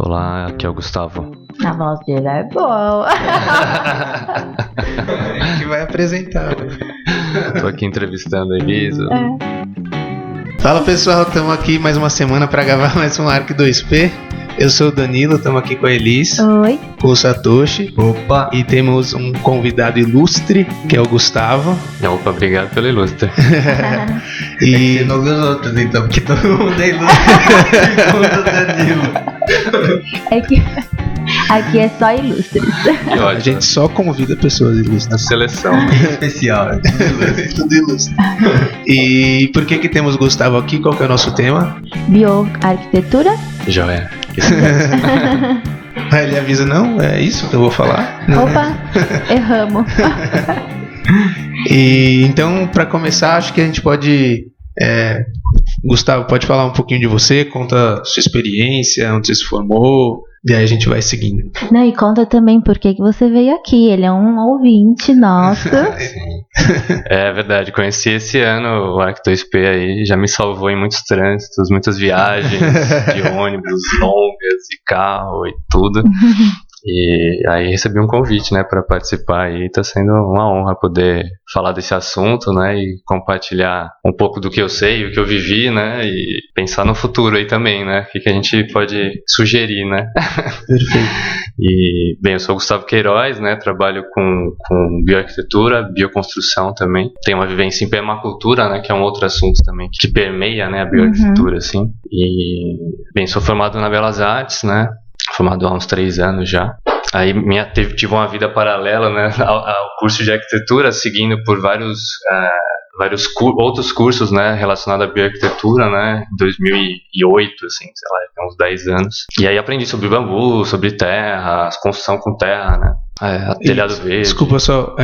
Olá, aqui é o Gustavo. A voz dele é boa. A gente vai apresentar. Tô aqui entrevistando a Elisa. Fala pessoal, estamos aqui mais uma semana para gravar mais um Arc 2P. Eu sou o Danilo, estamos aqui com a Elis, Oi. com o Satoshi. Opa! E temos um convidado ilustre, que é o Gustavo. Opa, obrigado pelo ilustre. E não os outros, então, porque todo mundo é ilustre. Segundo o Danilo. É que aqui é só ilustres. Que a ótimo. gente só convida pessoas Na ilustres. seleção. Especial. Tudo ilustre. E por que temos o Gustavo aqui? Qual que é o nosso tema? Bioarquitetura? Joia. Aí ele avisa, não, é isso que eu vou falar. Opa, erramos. E então, para começar, acho que a gente pode... Gustavo, pode falar um pouquinho de você, conta sua experiência, onde você se formou, e aí a gente vai seguindo. Não, e conta também por que você veio aqui. Ele é um ouvinte nosso. É verdade, conheci esse ano o Arc 2P aí, já me salvou em muitos trânsitos, muitas viagens de ônibus longas, de carro e tudo. E aí recebi um convite, né, para participar aí, tá sendo uma honra poder falar desse assunto, né, e compartilhar um pouco do que eu sei, o que eu vivi, né, e pensar no futuro aí também, né, o que a gente pode sugerir, né. Perfeito. E, bem, eu sou o Gustavo Queiroz, né, trabalho com bioarquitetura, bioconstrução também, tenho uma vivência em permacultura, né, que é um outro assunto também que permeia, né, a bioarquitetura, assim, e, bem, sou formado na Belas Artes, né, formado há uns 3 anos já. Aí tive uma vida paralela, né, ao curso de arquitetura, seguindo por vários outros cursos, né, relacionados à bioarquitetura, né, em 2008, assim, sei lá, tem uns 10 anos. E aí aprendi sobre bambu, sobre terra, construção com terra, né, telhado verde. Desculpa só,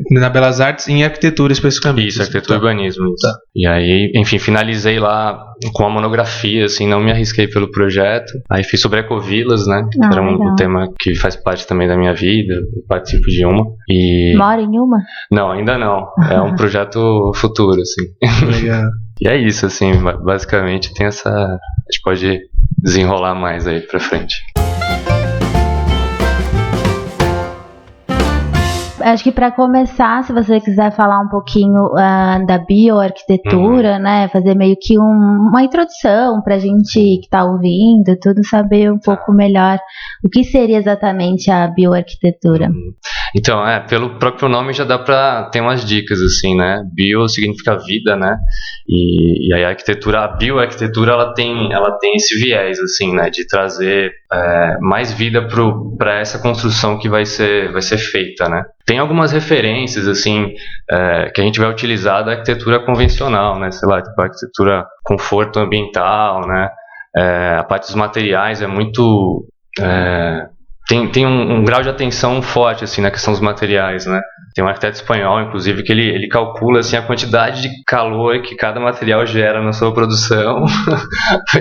na Belas Artes, em arquitetura especificamente. Isso, arquitetura e urbanismo. Isso. Tá. E aí, enfim, finalizei lá com a monografia, assim, não me arrisquei pelo projeto. Aí fiz sobre ecovilas, né, que era um tema que faz parte também da minha vida, eu participo de uma. E... Mora em uma? Não, ainda não. É um projeto futuro, assim. Legal. E é isso, assim, basicamente tem essa... A gente pode desenrolar mais aí pra frente. Acho que para começar, se você quiser falar um pouquinho da bioarquitetura, né, fazer meio que uma introdução pra gente que está ouvindo, tudo saber um pouco melhor o que seria exatamente a bioarquitetura. Então, pelo próprio nome já dá pra ter umas dicas, assim, né? Bio significa vida, né? E aí a bioarquitetura, ela tem esse viés, assim, né? De trazer mais vida para essa construção que vai ser feita, né? Tem algumas referências, assim, que a gente vai utilizar da arquitetura convencional, né? Sei lá, tipo a arquitetura conforto ambiental, né? A parte dos materiais é muito... Tem um grau de atenção forte, assim, na questão dos materiais, né? Tem um arquiteto espanhol, inclusive, que ele calcula, assim, a quantidade de calor que cada material gera na sua produção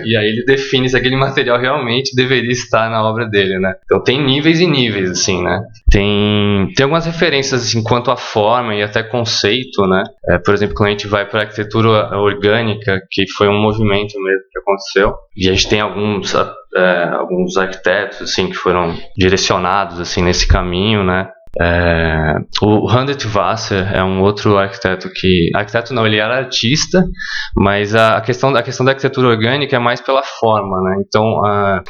e aí ele define se aquele material realmente deveria estar na obra dele, né? Então tem níveis e níveis, assim, né? Tem algumas referências, assim, quanto à forma e até conceito, né? Por exemplo, quando a gente vai para a arquitetura orgânica, que foi um movimento mesmo que aconteceu, e a gente tem alguns arquitetos, assim, que foram direcionados, assim, nesse caminho, né? O Humbert Wasser é um outro arquiteto arquiteto não, ele era artista, mas a questão da arquitetura orgânica é mais pela forma, né? Então,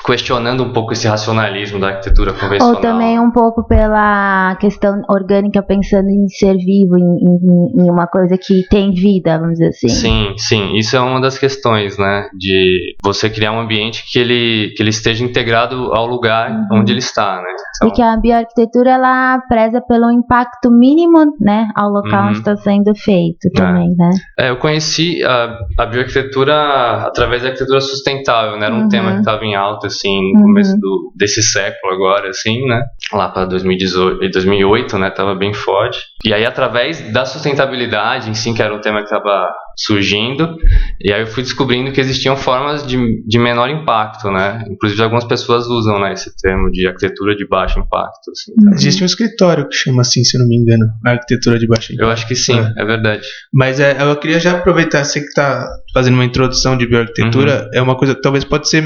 questionando um pouco esse racionalismo da arquitetura convencional. Ou também um pouco pela questão orgânica, pensando em ser vivo, em uma coisa que tem vida, vamos dizer assim. Sim, isso é uma das questões, né? De você criar um ambiente que ele esteja integrado ao lugar onde ele está, né? Então, e que a bioarquitetura, ela preza pelo impacto mínimo, né, ao local onde está sendo feito também, né? Eu conheci a bioarquitetura através da arquitetura sustentável, né? Era um tema que estava em alta, assim, no começo desse século agora, assim, né? Lá para 2008, né? Tava bem forte. E aí, através da sustentabilidade, em si, que era um tema que estava surgindo, e aí eu fui descobrindo que existiam formas de menor impacto, né? Inclusive algumas pessoas usam, né, esse termo de arquitetura de baixo impacto. Assim. Existe um escritório que chama assim, se não me engano, arquitetura de baixo impacto. Eu acho que sim, é verdade. Mas eu queria já aproveitar, você que está fazendo uma introdução de bioarquitetura, é uma coisa, talvez pode ser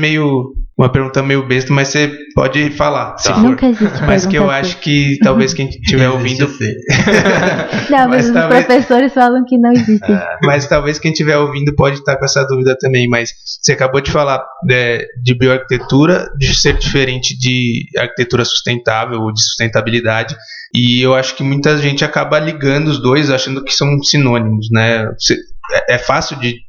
uma pergunta meio besta, mas você pode falar, se for. Nunca existe Mas que eu pergunta acho que talvez quem estiver ouvindo... Não, mas os professores falam que não existe. Mas talvez quem estiver ouvindo pode estar com essa dúvida também, mas você acabou de falar de bioarquitetura, de ser diferente de arquitetura sustentável ou de sustentabilidade, e eu acho que muita gente acaba ligando os dois, achando que são sinônimos, né? É fácil de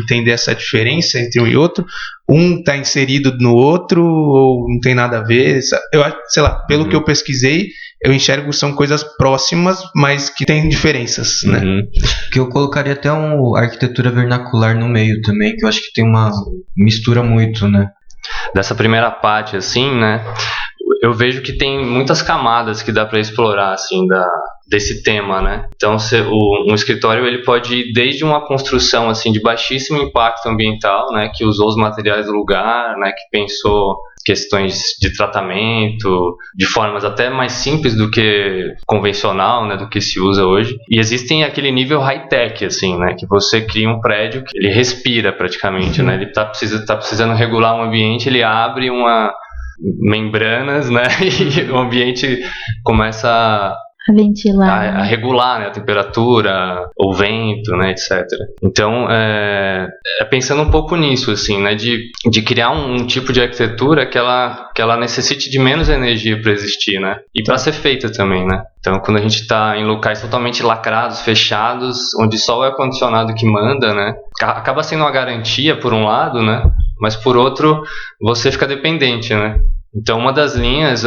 entender essa diferença entre um e outro? Um está inserido no outro ou não tem nada a ver? Eu acho, sei lá, pelo que eu pesquisei, eu enxergo que são coisas próximas, mas que têm diferenças, né? Que eu colocaria até uma arquitetura vernacular no meio também, que eu acho que tem uma mistura muito, né? Dessa primeira parte, assim, né? Eu vejo que tem muitas camadas que dá para explorar, assim, desse tema, né? Então, um escritório, ele pode ir desde uma construção, assim, de baixíssimo impacto ambiental, né? Que usou os materiais do lugar, né? Que pensou questões de tratamento, de formas até mais simples do que convencional, né? Do que se usa hoje. E existem aquele nível high-tech, assim, né? Que você cria um prédio que ele respira praticamente, né? Ele tá precisando regular um ambiente, ele abre membranas, né? E o ambiente começa a ventilar, a regular, né, a temperatura, o vento, né, etc. Então, é pensando um pouco nisso, assim, né, de criar um tipo de arquitetura que ela necessite de menos energia para existir, né, e para ser feita também, né. Então, quando a gente está em locais totalmente lacrados, fechados, onde só o ar-condicionado que manda, né, acaba sendo uma garantia por um lado, né, mas por outro, você fica dependente, né. Então, uma das linhas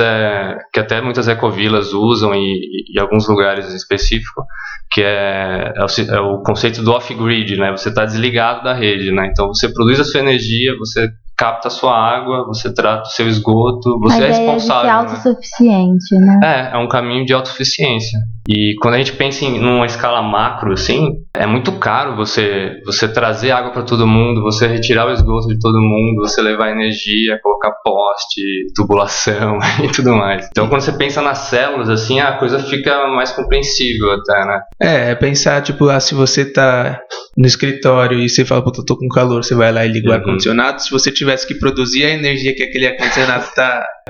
que até muitas ecovilas usam e alguns lugares em específico, que é o conceito do off-grid, né? Você está desligado da rede, né? Então, você produz a sua energia, você capta a sua água, você trata o seu esgoto, você é responsável. É de ser autossuficiente, né? É um caminho de autossuficiência. E quando a gente pensa numa escala macro, assim, é muito caro você trazer água para todo mundo, você retirar o esgoto de todo mundo, você levar energia, colocar poste, tubulação e tudo mais. Então, quando você pensa nas células, assim, a coisa fica mais compreensível até, né? É pensar, tipo, se você tá no escritório e você fala, puta, eu tô com calor, você vai lá e liga o ar-condicionado. Se você tivesse que produzir a energia que aquele ar-condicionado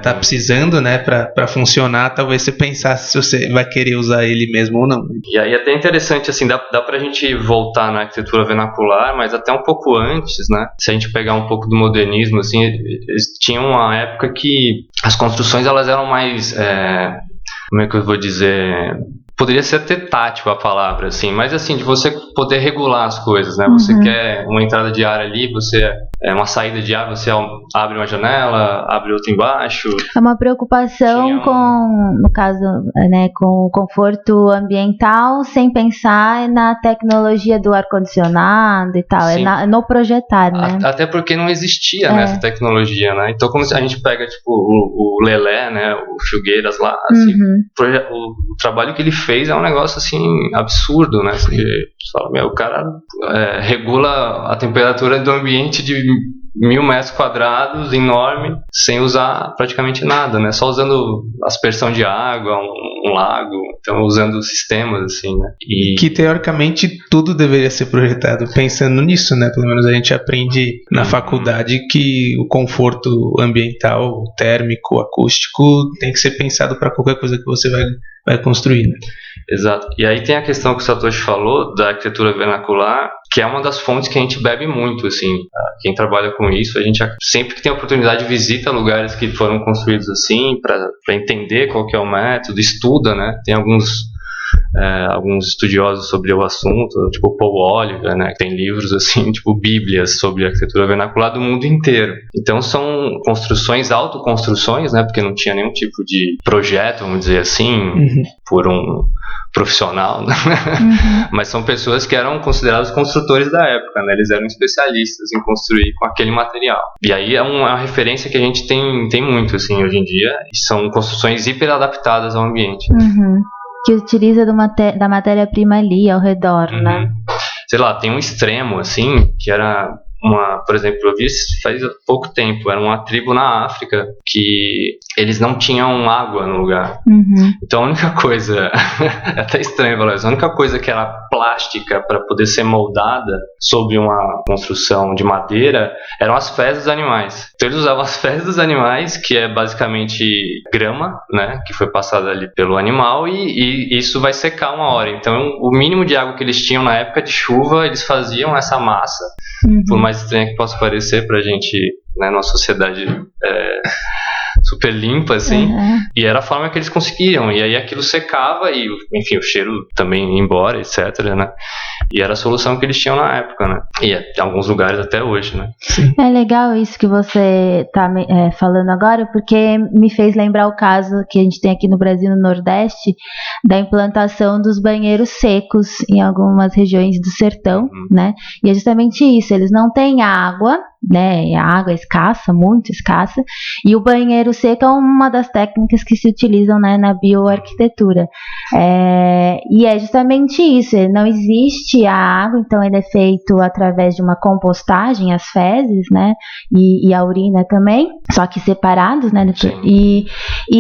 tá precisando, né, pra funcionar, talvez você pensasse se você vai querer usar ele mesmo ou não. E aí é até interessante, assim, dá pra gente voltar na arquitetura vernacular, mas até um pouco antes, né, se a gente pegar um pouco do modernismo, assim, tinha uma época que as construções, elas eram mais, como é que eu vou dizer... Poderia ser até tátil a palavra, assim, mas assim, de você poder regular as coisas, né? Você quer uma entrada de ar ali, uma saída de ar, você abre uma janela, abre outra embaixo. É uma preocupação no caso, né, com o conforto ambiental, sem pensar na tecnologia do ar-condicionado e tal, no projetar, né? Até porque não existia essa tecnologia, né? Então, como a gente pega, tipo, o Lelé, né, o Filgueiras lá, assim, o trabalho que ele fez é um negócio, assim, absurdo, né? Você fala, o cara regula a temperatura do ambiente de 1.000 metros quadrados, enorme, sem usar praticamente nada, né? Só usando aspersão de água, um lago, então usando sistemas, assim, né? E que, teoricamente, tudo deveria ser projetado pensando nisso, né? Pelo menos a gente aprende na faculdade que o conforto ambiental, térmico, acústico, tem que ser pensado para qualquer coisa que você vai construir, né? Exato. E aí tem a questão que o Satoshi falou da arquitetura vernacular, que é uma das fontes que a gente bebe muito, assim. Quem trabalha com isso, a gente sempre que tem oportunidade visita lugares que foram construídos assim, para entender qual que é o método, estuda, né? Tem alguns estudiosos sobre o assunto, tipo o Paul Oliver, né, que tem livros assim, tipo bíblias sobre arquitetura vernacular do mundo inteiro. Então são construções, autoconstruções, né, porque não tinha nenhum tipo de projeto, vamos dizer assim, por um profissional, né? Mas são pessoas que eram consideradas construtores da época, né? Eles eram especialistas em construir com aquele material. E aí é uma referência que a gente tem muito, assim, hoje em dia, e são construções hiper adaptadas ao ambiente. Que utiliza da matéria-prima ali ao redor, né? sei lá, tem um extremo, assim, que era por exemplo, eu vi isso faz pouco tempo, era uma tribo na África que eles não tinham água no lugar. Então a única coisa, é até estranho falar isso, a única coisa que era plástica para poder ser moldada sobre uma construção de madeira eram as fezes dos animais. Então eles usavam as fezes dos animais, que é basicamente grama, né, que foi passada ali pelo animal, e isso vai secar uma hora. Então o mínimo de água que eles tinham na época de chuva, eles faziam essa massa. Por mais estranho que possa parecer pra gente, né, numa sociedade super limpa, assim, e era a forma que eles conseguiam, e aí aquilo secava e, enfim, o cheiro também ia embora, etc, né, e era a solução que eles tinham na época, né, e em alguns lugares até hoje, né. É legal isso que você tá falando agora, porque me fez lembrar o caso que a gente tem aqui no Brasil, no Nordeste, da implantação dos banheiros secos em algumas regiões do sertão, né, e é justamente isso, eles não têm água, né, a água é escassa, muito escassa, e o banheiro seco é uma das técnicas que se utilizam, né, na bioarquitetura. E é justamente isso, não existe a água, então ele é feito através de uma compostagem, as fezes, né, e a urina também, só que separados, né, e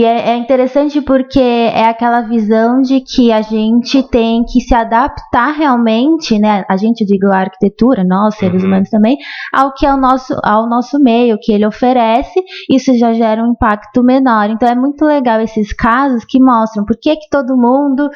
é interessante porque é aquela visão de que a gente tem que se adaptar realmente, né, a gente, eu digo a arquitetura, nós, seres humanos também, ao que é ao nosso meio, que ele oferece, isso já gera um impacto menor. Então é muito legal esses casos que mostram por que todo mundo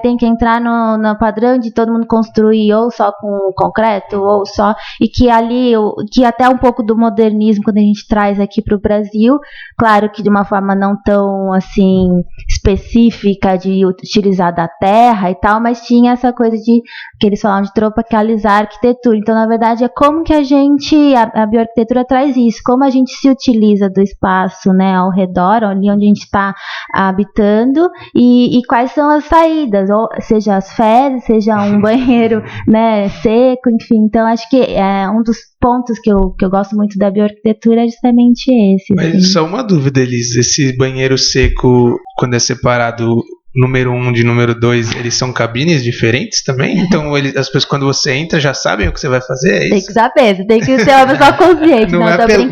tem que entrar no padrão de todo mundo construir ou só com concreto, ou só, e que ali, que até um pouco do modernismo, quando a gente traz aqui para o Brasil, claro que de uma forma não tão assim específica de utilizar da terra e tal, mas tinha essa coisa de, que eles falam de tropicalizar a arquitetura. Então na verdade é como que a bioarquitetura traz isso, como a gente se utiliza do espaço, né, ao redor, ali onde a gente está habitando, e quais são as saídas, ou seja as fezes, seja um banheiro, né, seco, enfim. Então acho que é um dos pontos que eu gosto muito da bioarquitetura é justamente esse. Mas assim. Só uma dúvida, Elis, esse banheiro seco, quando é separado número 1 de número 2, eles são cabines diferentes também? Então as pessoas, quando você entra, já sabem o que você vai fazer? É isso? Tem que saber, você tem que ser uma pessoa consciente.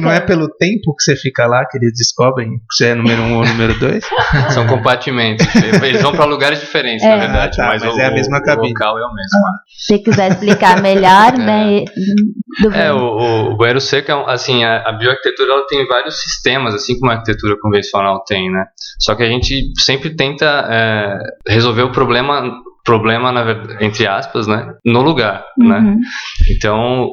Não é pelo tempo que você fica lá que eles descobrem que você é número 1 ou número 2? São compartimentos. Eles vão para lugares diferentes, na verdade. Mas é a mesma cabine. O local é o mesmo. Se quiser explicar melhor, né? O banheiro seco, assim, a bioarquitetura ela tem vários sistemas, assim como a arquitetura convencional tem, né? Só que a gente sempre tenta resolver o problema na verdade, entre aspas, né, no lugar, né? Então,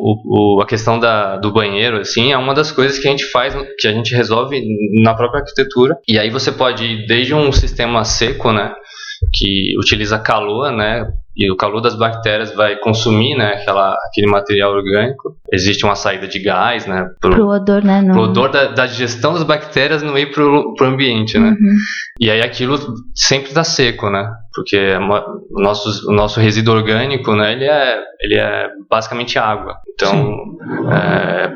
a questão do banheiro, assim, é uma das coisas que a gente faz, que a gente resolve na própria arquitetura. E aí você pode ir desde um sistema seco, né, que utiliza calor, né, e o calor das bactérias vai consumir, né, aquele material orgânico. Existe uma saída de gás, né, pro odor, né, pro odor da digestão das bactérias não ir pro ambiente, né. E aí aquilo sempre está seco, né, porque o nosso resíduo orgânico, né, ele é basicamente água. Então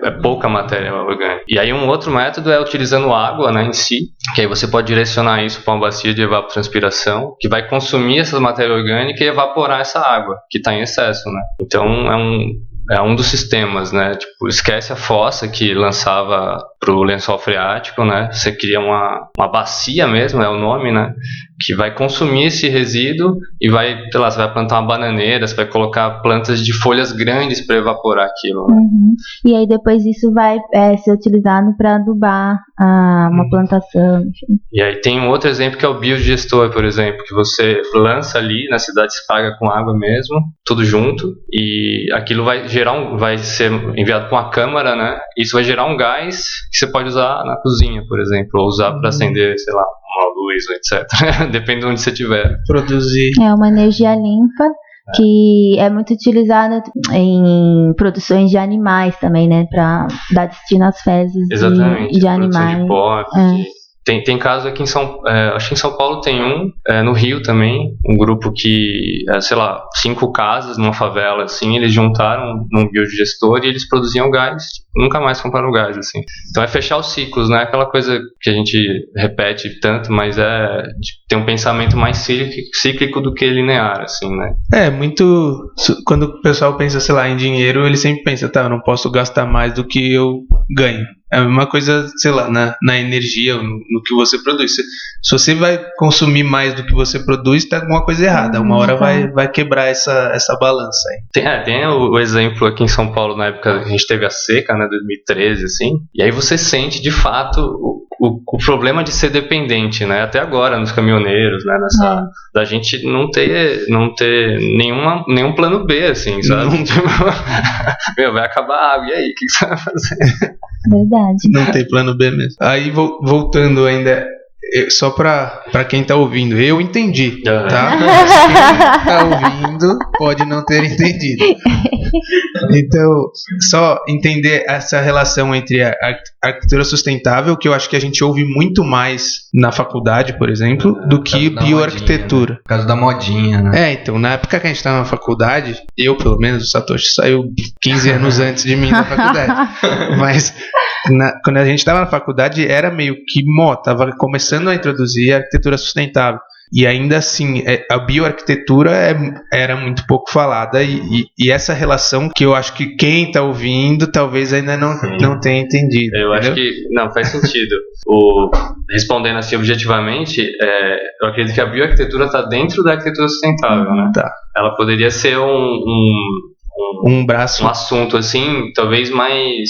é pouca matéria orgânica. E aí um outro método é utilizando água, né, em si, que aí você pode direcionar isso para uma bacia de evapotranspiração, que vai consumir essa matéria orgânica e evaporar essa água que está em excesso, né. Então é um dos sistemas, né? Tipo, esquece a fossa que lançava pro lençol freático, né? Você cria uma bacia mesmo, é o nome, né? Que vai consumir esse resíduo e vai, sei lá, você vai plantar uma bananeira, você vai colocar plantas de folhas grandes para evaporar aquilo, né? E aí depois isso vai ser utilizado para adubar uma plantação, enfim. E aí tem um outro exemplo que é o biodigestor, por exemplo, que você lança ali na cidade, se paga com água mesmo, tudo junto, e aquilo vai ser enviado para uma câmara, né? Isso vai gerar um gás que você pode usar na cozinha, por exemplo, ou usar para acender, sei lá, uma luz, etc. Depende de onde você estiver. Produzir. É uma energia limpa que é muito utilizada em produções de animais também, né? Para dar destino às fezes de animais. De porcos, Tem casos aqui acho que em São Paulo tem no Rio também, um grupo que, sei lá, 5 casas numa favela, assim, eles juntaram num biodigestor e eles produziam gás, nunca mais compraram gás, assim. Então é fechar os ciclos, né? Aquela coisa que a gente repete tanto, mas tem um pensamento mais cíclico do que linear, assim, né? Muito. Quando o pessoal pensa, sei lá, em dinheiro, ele sempre pensa, tá, eu não posso gastar mais do que eu ganho. É a mesma coisa, sei lá, na energia, no que você produz. Se você vai consumir mais do que você produz, tá alguma coisa errada. Uma hora vai quebrar essa balança aí. Tem o exemplo aqui em São Paulo, na época que a gente teve a seca, né, 2013, assim, e aí você sente, de fato, o problema de ser dependente, né, até agora, nos caminhoneiros, né, da gente não ter nenhum plano B, assim, sabe? Meu, vai acabar a água, e aí, o que você vai fazer? Verdade. Não tem plano B mesmo. Aí, voltando ainda, só pra quem tá ouvindo, eu entendi, tá? Mas quem tá ouvindo pode não ter entendido. Então, só entender essa relação entre a arquitetura sustentável, que eu acho que a gente ouve muito mais na faculdade, por exemplo, do que bioarquitetura. Por causa da modinha, né? Então, na época que a gente tava na faculdade, eu, pelo menos, o Satoshi saiu 15 anos antes de mim da faculdade. Mas quando a gente estava na faculdade, era meio que tava começando a introduzir a arquitetura sustentável. E ainda assim, a bioarquitetura era muito pouco falada, e essa relação que eu acho que quem está ouvindo talvez ainda não tenha entendido. Eu acho que não faz sentido. Respondendo assim objetivamente, eu acredito que a bioarquitetura está dentro da arquitetura sustentável, né? Tá. Ela poderia ser um braço, um assunto assim, talvez mais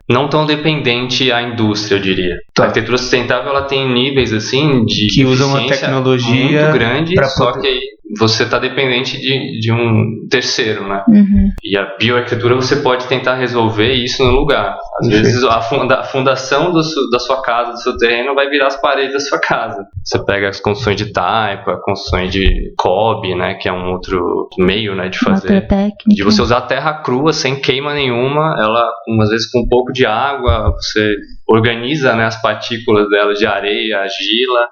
não tão dependente à indústria, eu diria. Tá. A arquitetura sustentável, ela tem níveis assim de que usam uma tecnologia muito grande, só que aí você está dependente de um terceiro, né? Uhum. E a bioarquitetura você pode tentar resolver isso no lugar. Às vezes a fundação da sua casa, do seu terreno, vai virar as paredes da sua casa. Você pega as construções de taipa, construções de cobre, né, que é um outro meio, né, de fazer. Outra técnica. De você usar a terra crua, sem queima nenhuma, ela, às vezes com um pouco de água, você organiza, né, as partículas dela de areia, argila,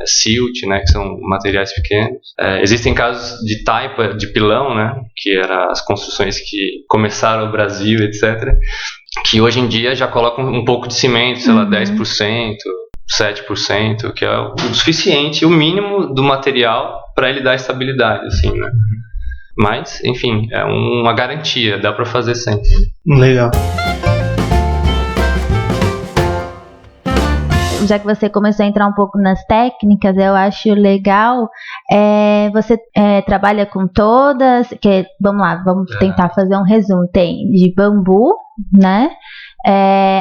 silt, né, que são materiais pequenos. Existem casos de taipa, de pilão, né, que eram as construções que começaram no Brasil, etc., que hoje em dia já colocam um pouco de cimento, sei lá, 10%, 7%, que é o suficiente, o mínimo do material para ele dar estabilidade, assim, né. Mas, enfim, é uma garantia, dá para fazer sempre. Legal. Já que você começou a entrar um pouco nas técnicas, eu acho legal, você trabalha com todas, vamos tentar fazer um resumo. Tem de bambu, né?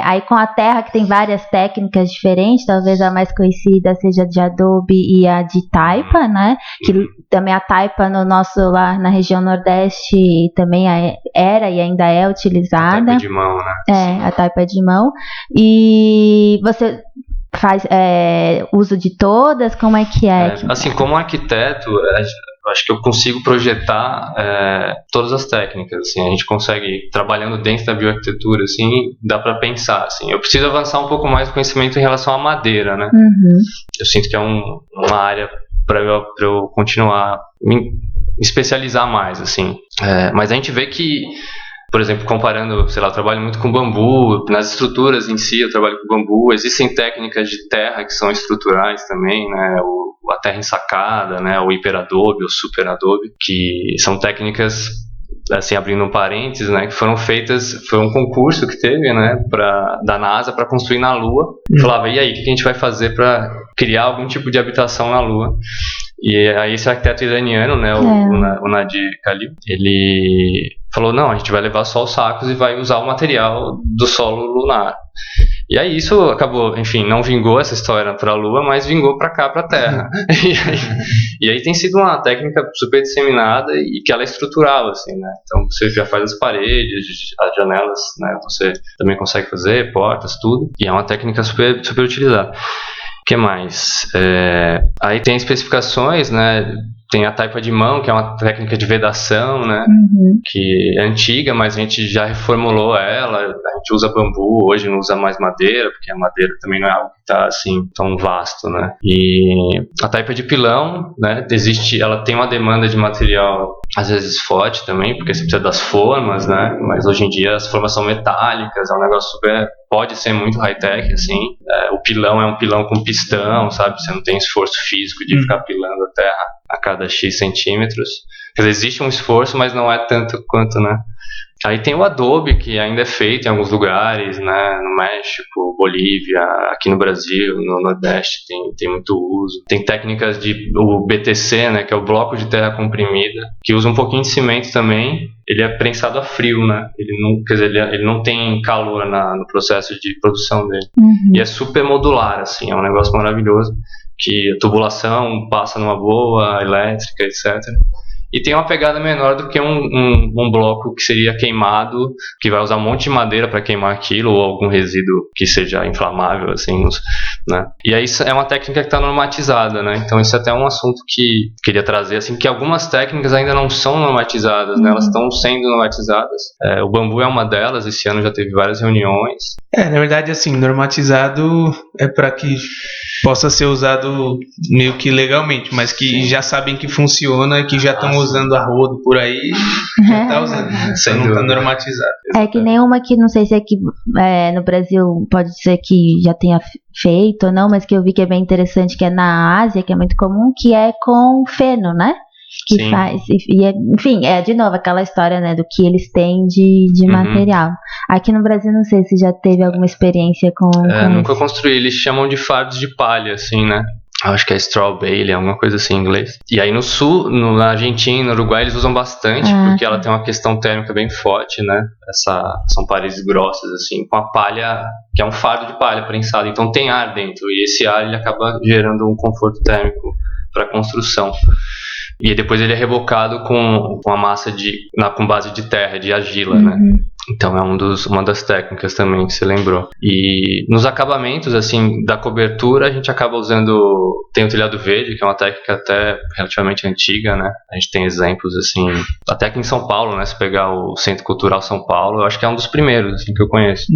Aí com a terra, que tem várias técnicas diferentes, talvez a mais conhecida seja de adobe e a de taipa, né? Que também a taipa lá na região Nordeste também era e ainda é utilizada. A taipa de mão, né? A taipa de mão. E você faz uso de todas? Como é que é? Assim, como arquiteto, eu acho que eu consigo projetar todas as técnicas, assim, a gente consegue, trabalhando dentro da bioarquitetura, assim, dá para pensar, assim. Eu preciso avançar um pouco mais no conhecimento em relação à madeira, né? Uhum. Eu sinto que é uma área para eu continuar me especializar mais, assim. Mas a gente vê que, por exemplo, comparando, sei lá, eu trabalho muito com bambu, nas estruturas em si eu trabalho com bambu, existem técnicas de terra que são estruturais também, né, a terra ensacada, né, o hiperadobe, o superadobe, que são técnicas, assim, abrindo um parênteses, né, que foram feitas, foi um concurso que teve, né, da NASA para construir na Lua, falava, e aí, o que a gente vai fazer para criar algum tipo de habitação na Lua? E aí esse arquiteto iraniano, né, o Nadir Khalil, ele falou, não, a gente vai levar só os sacos e vai usar o material do solo lunar. E aí isso acabou, enfim, não vingou essa história para a Lua, mas vingou para cá, para a Terra. E aí tem sido uma técnica super disseminada e que ela é estrutural, assim, né? Então você já faz as paredes, as janelas, né? Você também consegue fazer, portas, tudo. E é uma técnica super, super utilizada. O que mais? Aí tem especificações, né? Tem a taipa de mão, que é uma técnica de vedação, né? Que é antiga, mas a gente já reformulou ela. A gente usa bambu, hoje não usa mais madeira, porque a madeira também não é algo que está assim tão vasto, né? E a taipa de pilão, né? Ela tem uma demanda de material às vezes forte também, porque você precisa das formas, né? Mas hoje em dia as formas são metálicas, é um negócio super... Pode ser muito high-tech, assim. O pilão é um pilão com pistão, sabe? Você não tem esforço físico de ficar pilando a terra a cada X centímetros. Quer dizer, existe um esforço, mas não é tanto quanto, né? Aí tem o adobe, que ainda é feito em alguns lugares, né? No México, Bolívia, aqui no Brasil, no Nordeste tem muito uso. Tem técnicas o BTC, né? Que é o bloco de terra comprimida, que usa um pouquinho de cimento também. Ele é prensado a frio, né? Ele não tem calor no processo de produção dele. E é super modular, assim, é um negócio maravilhoso. Que a tubulação passa numa boa, elétrica, etc. E tem uma pegada menor do que um bloco que seria queimado, que vai usar um monte de madeira para queimar aquilo, ou algum resíduo que seja inflamável, assim, né? E aí é uma técnica que está normatizada, né? Então isso é até um assunto que queria trazer, assim, que algumas técnicas ainda não são normatizadas, né? Elas estão sendo normatizadas. O bambu é uma delas, esse ano já teve várias reuniões. Na verdade, assim, normatizado é para que possa ser usado meio que legalmente, mas que já sabem que funciona, que já estão usando a rodo por aí, já tá usando, só não tá normatizado. É que nem uma que não sei se aqui no Brasil pode ser que já tenha feito ou não, mas que eu vi que é bem interessante, que é na Ásia, que é muito comum, que é com feno, né? Que Sim. faz, enfim, de novo aquela história, né, do que eles têm de material. Aqui no Brasil não sei se já teve alguma experiência com nunca construí, eles chamam de fardos de palha, assim, né? Acho que é straw bale, alguma coisa assim em inglês. E aí no sul, na Argentina, no Uruguai, eles usam bastante, porque ela tem uma questão térmica bem forte, né? São paredes grossas, assim, com a palha, que é um fardo de palha prensado. Então tem ar dentro, e esse ar ele acaba gerando um conforto térmico para a construção. E depois ele é rebocado com a massa com base de terra, de argila, né? Então é uma das técnicas também que você lembrou. E nos acabamentos, assim, da cobertura, a gente acaba usando... Tem o telhado verde, que é uma técnica até relativamente antiga, né? A gente tem exemplos, assim... Até aqui em São Paulo, né? Se pegar o Centro Cultural São Paulo, eu acho que é um dos primeiros, assim, que eu conheço.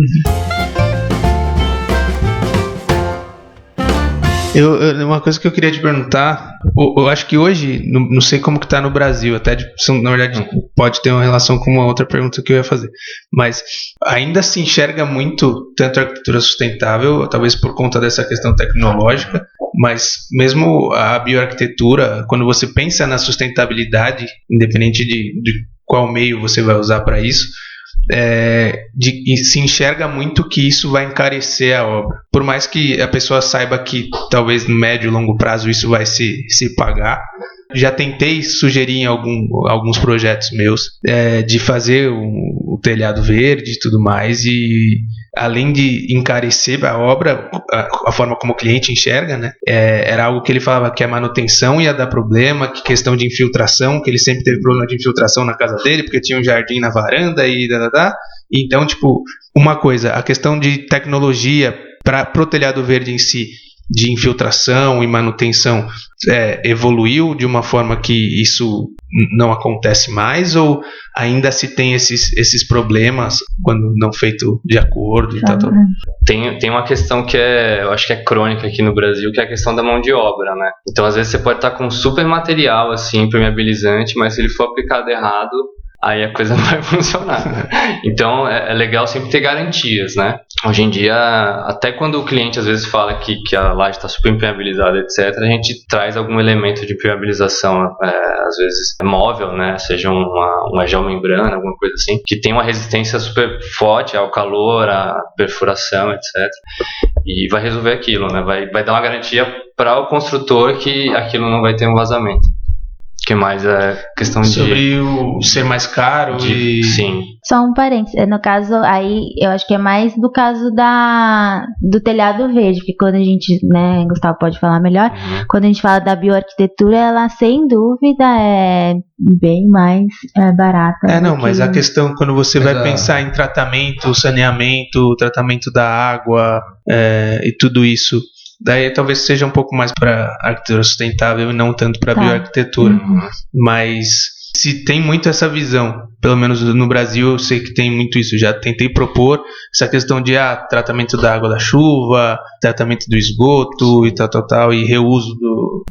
Uma coisa que eu queria te perguntar, eu acho que hoje, não sei como que tá no Brasil, até na verdade pode ter uma relação com uma outra pergunta que eu ia fazer, mas ainda se enxerga muito tanto a arquitetura sustentável, talvez por conta dessa questão tecnológica, mas mesmo a bioarquitetura, quando você pensa na sustentabilidade, independente de qual meio você vai usar para isso, e se enxerga muito que isso vai encarecer a obra. Por mais que a pessoa saiba que talvez no médio e longo prazo isso vai se pagar, já tentei sugerir em alguns projetos meus de fazer o telhado verde e tudo mais, e além de encarecer a obra, a forma como o cliente enxerga, né, era algo que ele falava que a manutenção ia dar problema, que questão de infiltração, que ele sempre teve problema de infiltração na casa dele, porque tinha um jardim na varanda e Então, tipo, uma coisa, a questão de tecnologia pro telhado verde em si, de infiltração e manutenção, evoluiu de uma forma que isso não acontece mais, ou ainda se tem esses problemas quando não feito de acordo e tal? Tem uma questão que eu acho que é crônica aqui no Brasil, que é a questão da mão de obra, né? Então às vezes você pode estar com um super material assim, impermeabilizante, mas se ele for aplicado errado, aí a coisa não vai funcionar. Então é legal sempre ter garantias, né? Hoje em dia, até quando o cliente às vezes fala que a laje está super impermeabilizada, etc., a gente traz algum elemento de impermeabilização, às vezes móvel, né? Seja uma geomembrana, alguma coisa assim, que tem uma resistência super forte ao calor, à perfuração, etc. E vai resolver aquilo, né? Vai dar uma garantia para o construtor que aquilo não vai ter um vazamento. O que mais é questão sobre o ser mais caro Sim. Só um parênteses, no caso aí eu acho que é mais do caso do telhado verde, porque quando a gente, né, Gustavo pode falar melhor, quando a gente fala da bioarquitetura, ela sem dúvida é bem mais barata. Mas a questão quando você vai pensar em tratamento, saneamento, tratamento da água e tudo isso, Daí talvez seja um pouco mais para arquitetura sustentável e não tanto para bioarquitetura. Mas se tem muito essa visão, pelo menos no Brasil eu sei que tem muito isso. Já tentei propor essa questão de tratamento da água da chuva, tratamento do esgoto e tal, e reuso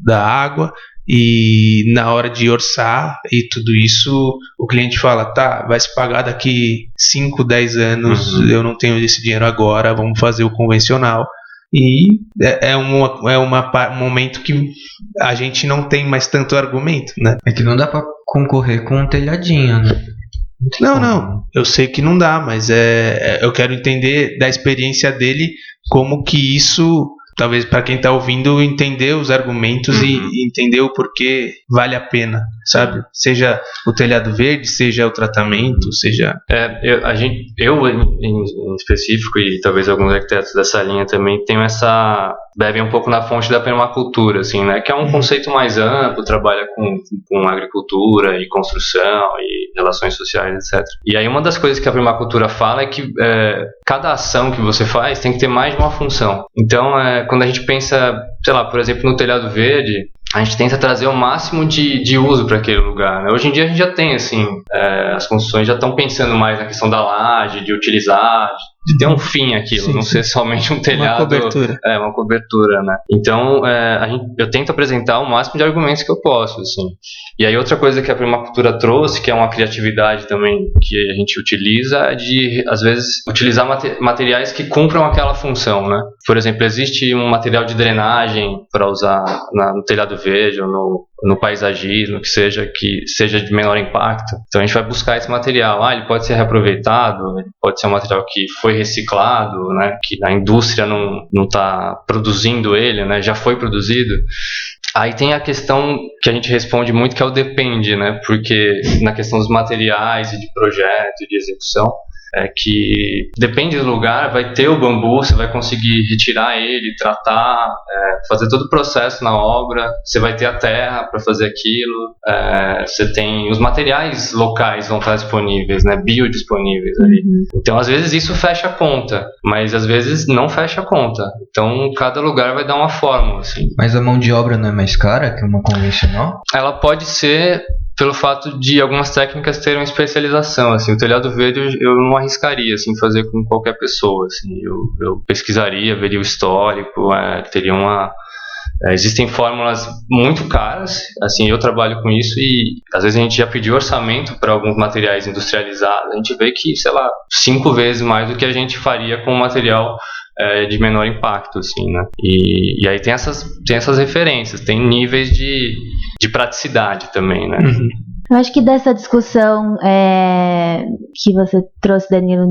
da água. E na hora de orçar e tudo isso, o cliente fala, vai se pagar daqui 5, 10 anos, eu não tenho esse dinheiro agora, vamos fazer o convencional. E é um momento que a gente não tem mais tanto argumento, né? É que não dá pra concorrer com um telhadinho, né? Não, eu sei que não dá, mas eu quero entender da experiência dele como que isso, talvez para quem está ouvindo, entender os argumentos e entender o porquê vale a pena, sabe? Seja o telhado verde, seja o tratamento, seja... Eu em específico, e talvez alguns arquitetos dessa linha também, bebem um pouco na fonte da permacultura, assim, né? Que é um conceito mais amplo, trabalha com agricultura e construção e relações sociais, etc. E aí uma das coisas que a permacultura fala é que cada ação que você faz tem que ter mais de uma função. Então, quando a gente pensa, sei lá, por exemplo, no telhado verde, a gente tenta trazer o máximo de uso para aquele lugar, né? Hoje em dia a gente já tem, assim, as construções já estão pensando mais na questão da laje, de utilizar, de ter um fim aquilo, não ser somente um telhado. Uma cobertura. Uma cobertura, né? Então, eu tento apresentar o máximo de argumentos que eu posso, assim. E aí outra coisa que a permacultura trouxe, que é uma criatividade também que a gente utiliza, é de, às vezes, utilizar materiais que cumpram aquela função, né? Por exemplo, existe um material de drenagem para usar no telhado verde ou no paisagismo, que seja de menor impacto. Então a gente vai buscar esse material. Ele pode ser reaproveitado, ele pode ser um material que foi reciclado, né? Que a indústria não está produzindo ele, né? Já foi produzido. Aí tem a questão que a gente responde muito, que é o depende, né? Porque na questão dos materiais e de projeto e de execução, que depende do lugar, vai ter o bambu, você vai conseguir retirar ele, tratar, fazer todo o processo na obra, você vai ter a terra para fazer aquilo, você tem os materiais locais vão estar disponíveis, né, biodisponíveis ali. Então às vezes isso fecha a conta, mas às vezes não fecha a conta. Então cada lugar vai dar uma fórmula, assim. Mas a mão de obra não é mais cara que uma convencional? Ela pode ser pelo fato de algumas técnicas terem uma especialização, assim. O telhado verde eu não arriscaria, assim, fazer com qualquer pessoa, assim. Eu pesquisaria, veria o histórico, teria existem fórmulas muito caras, assim, eu trabalho com isso e às vezes a gente já pediu orçamento para alguns materiais industrializados, a gente vê que, sei lá, 5 vezes mais do que a gente faria com um material de menor impacto, assim, né? E aí tem essas referências, tem níveis de praticidade também, né? Eu acho que dessa discussão que você trouxe, Danilo,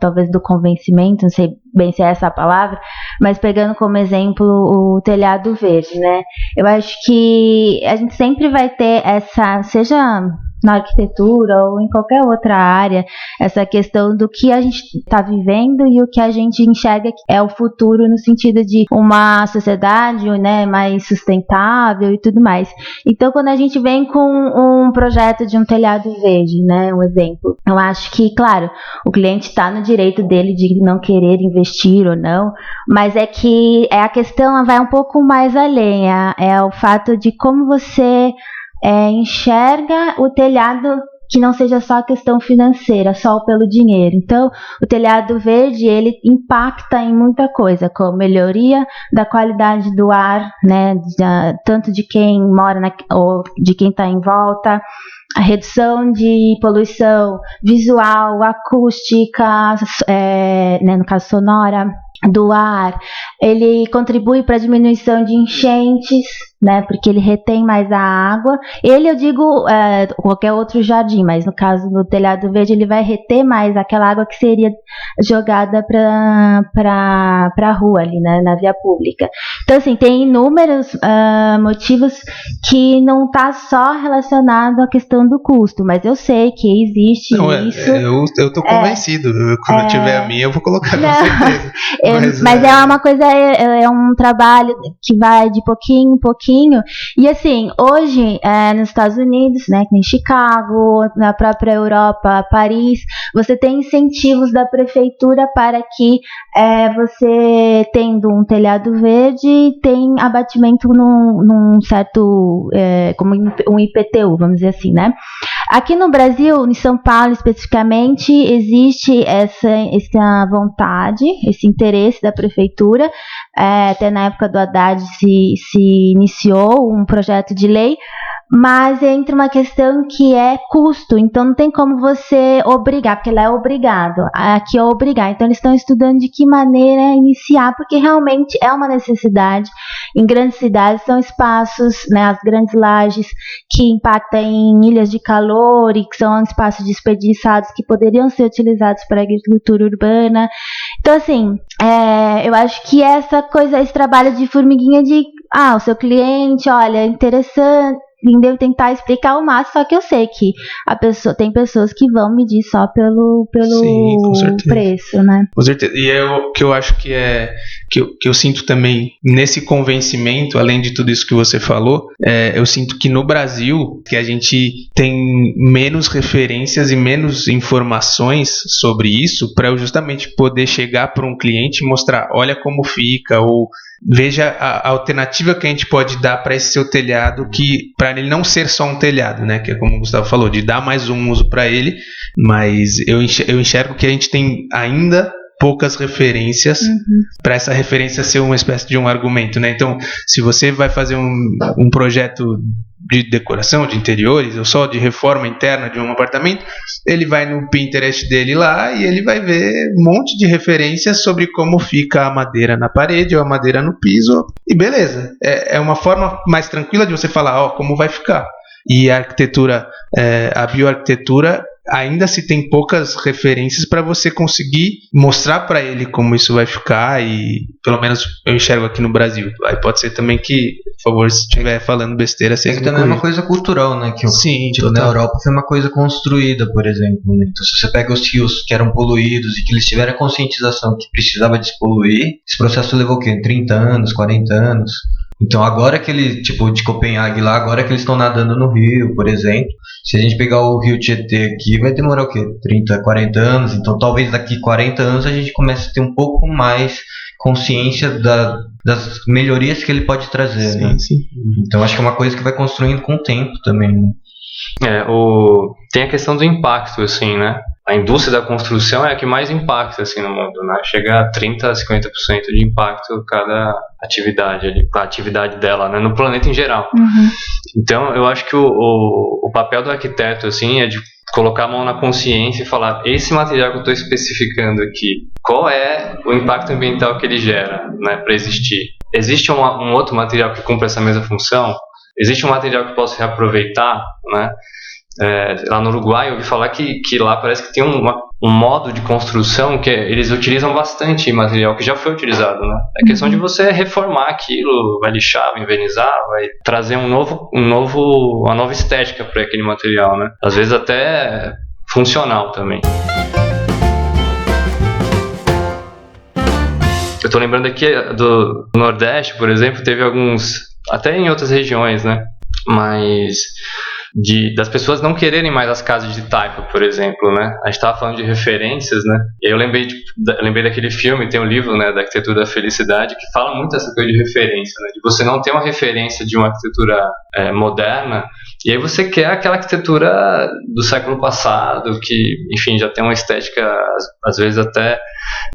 talvez do convencimento, não sei bem se é essa a palavra, mas pegando como exemplo o telhado verde, né? Eu acho que a gente sempre vai ter seja na arquitetura ou em qualquer outra área, essa questão do que a gente está vivendo e o que a gente enxerga que é o futuro no sentido de uma sociedade, né, mais sustentável e tudo mais. Então, quando a gente vem com um projeto de um telhado verde, né, um exemplo, eu acho que, claro, o cliente está no direito dele de não querer investir ou não, mas é que a questão vai um pouco mais além, é o fato de como você enxerga o telhado, que não seja só a questão financeira, só pelo dinheiro. Então, o telhado verde, ele impacta em muita coisa, como melhoria da qualidade do ar, né, tanto de quem mora ou de quem está em volta, a redução de poluição visual, acústica, né, no caso sonora, do ar. Ele contribui para a diminuição de enchentes, né, porque ele retém mais a água. Eu digo qualquer outro jardim, mas no caso do telhado verde ele vai reter mais aquela água que seria jogada para a rua ali, né, na via pública. Então, assim, tem inúmeros motivos que não está só relacionado à questão do custo, mas eu sei que existe isso. Eu estou convencido. Quando eu tiver a minha, eu vou colocar com certeza. Mas é uma coisa, é um trabalho que vai de pouquinho em pouquinho, pouquinho. E assim, hoje, nos Estados Unidos, né, em Chicago, na própria Europa, Paris, você tem incentivos da prefeitura para que você, tendo um telhado verde, tem abatimento num certo, como um IPTU, vamos dizer assim, né? Aqui no Brasil, em São Paulo especificamente, existe essa vontade, esse interesse da prefeitura. Até na época do Haddad se iniciou um projeto de lei, mas entra uma questão que é custo, então não tem como você obrigar, porque lá é obrigado, aqui é obrigar, então eles estão estudando de que maneira iniciar, porque realmente é uma necessidade. Em grandes cidades são espaços, né, as grandes lajes que impactam em ilhas de calor e que são espaços desperdiçados que poderiam ser utilizados para a agricultura urbana. Então assim, eu acho que esse trabalho de formiguinha de, o seu cliente, olha, interessante, devo tentar explicar o máximo, só que eu sei que tem pessoas que vão medir só pelo Sim, preço, né? Com certeza. E o que eu acho que que eu sinto também nesse convencimento, além de tudo isso que você falou, eu sinto que no Brasil, que a gente tem menos referências e menos informações sobre isso, para eu justamente poder chegar para um cliente e mostrar, olha como fica, ou veja a alternativa que a gente pode dar para esse seu telhado, que para ele não ser só um telhado, né, que é como o Gustavo falou, de dar mais um uso para ele, mas eu enxergo que a gente tem ainda poucas referências para essa referência ser uma espécie de um argumento, né? Então, se você vai fazer um projeto de decoração, de interiores, ou só de reforma interna de um apartamento, ele vai no Pinterest dele lá e ele vai ver um monte de referências sobre como fica a madeira na parede ou a madeira no piso, e beleza. É uma forma mais tranquila de você falar, como vai ficar. E a arquitetura, a bioarquitetura, ainda se tem poucas referências para você conseguir mostrar para ele como isso vai ficar, e pelo menos eu enxergo aqui no Brasil. Aí pode ser também que, por favor, se estiver falando besteira, vocês me também é uma coisa cultural, né? Que sim, na Europa foi uma coisa construída, por exemplo, né? Então, se você pega os rios que eram poluídos e que eles tiveram a conscientização que precisava despoluir, esse processo levou o quê? 30 anos, 40 anos? Então agora que ele, tipo, de Copenhague lá, agora que eles estão nadando no rio, por exemplo, se a gente pegar o rio Tietê aqui, vai demorar o quê? 30, 40 anos, então talvez daqui 40 anos a gente comece a ter um pouco mais consciência das melhorias que ele pode trazer, sim, né? Sim. Então acho que é uma coisa que vai construindo com o tempo também, né? Tem a questão do impacto, assim, né? A indústria da construção é a que mais impacta, assim, no mundo, né? Chega a 30% a 50% de impacto cada atividade ali, a atividade dela, né? No planeta em geral. Então, eu acho que o papel do arquiteto, assim, é de colocar a mão na consciência e falar, esse material que eu estou especificando aqui, qual é o impacto ambiental que ele gera, né, para existir? Existe um outro material que cumpre essa mesma função? Existe um material que eu posso reaproveitar, né? Lá no Uruguai eu ouvi falar que lá parece que tem um modo de construção que eles utilizam bastante material que já foi utilizado, né? É questão de você reformar aquilo, vai lixar, vai envernizar, vai trazer uma nova estética para aquele material, né? Às vezes até funcional também. Eu tô lembrando aqui do Nordeste, por exemplo, teve alguns, até em outras regiões, né? Mas das pessoas não quererem mais as casas de taipa, por exemplo, né? A gente estava falando de referências, né? E aí eu lembrei daquele filme, tem um livro, né, da Arquitetura da Felicidade, que fala muito dessa coisa de referência, né? De você não ter uma referência de uma arquitetura moderna, e aí você quer aquela arquitetura do século passado, que, enfim, já tem uma estética, às vezes até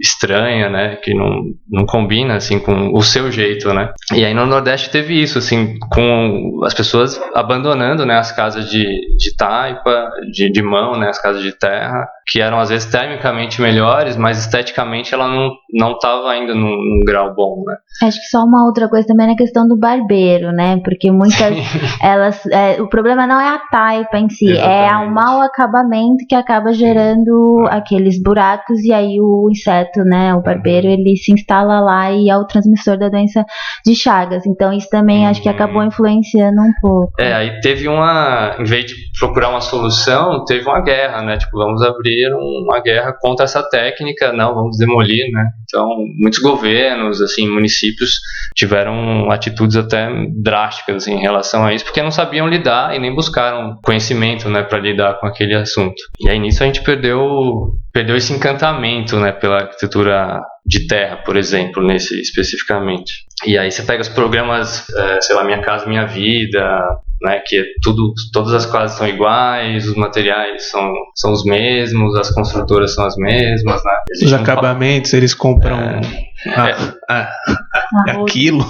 estranha, né? Que não combina, assim, com o seu jeito, né? E aí no Nordeste teve isso, assim, com as pessoas abandonando, né, as casas de taipa, de mão, né, as casas de terra, que eram às vezes termicamente melhores, mas esteticamente ela não estava ainda num grau bom, né? Acho que só uma outra coisa também na questão do barbeiro, né? Porque muitas o problema não é a taipa em si, Exatamente. é o mau acabamento que acaba gerando aqueles buracos, e aí o inseto, né, o barbeiro, ele se instala lá e é o transmissor da doença de Chagas. Então isso também acho que acabou influenciando um pouco. Aí teve em vez de procurar uma solução, teve uma guerra, né? Tipo, vamos abrir uma guerra contra essa técnica, não, vamos demolir, né? Então, muitos governos, assim, municípios tiveram atitudes até drásticas assim, em relação a isso, porque não sabiam lidar e nem buscaram conhecimento, né, para lidar com aquele assunto. E aí nisso a gente perdeu esse encantamento, né, pela arquitetura de terra, por exemplo, nesse especificamente. E aí você pega os programas, sei lá, Minha Casa Minha Vida, né, que é todas as casas são iguais, os materiais são os mesmos, as construtoras são as mesmas, né? Os acabamentos, eles compram aquilo.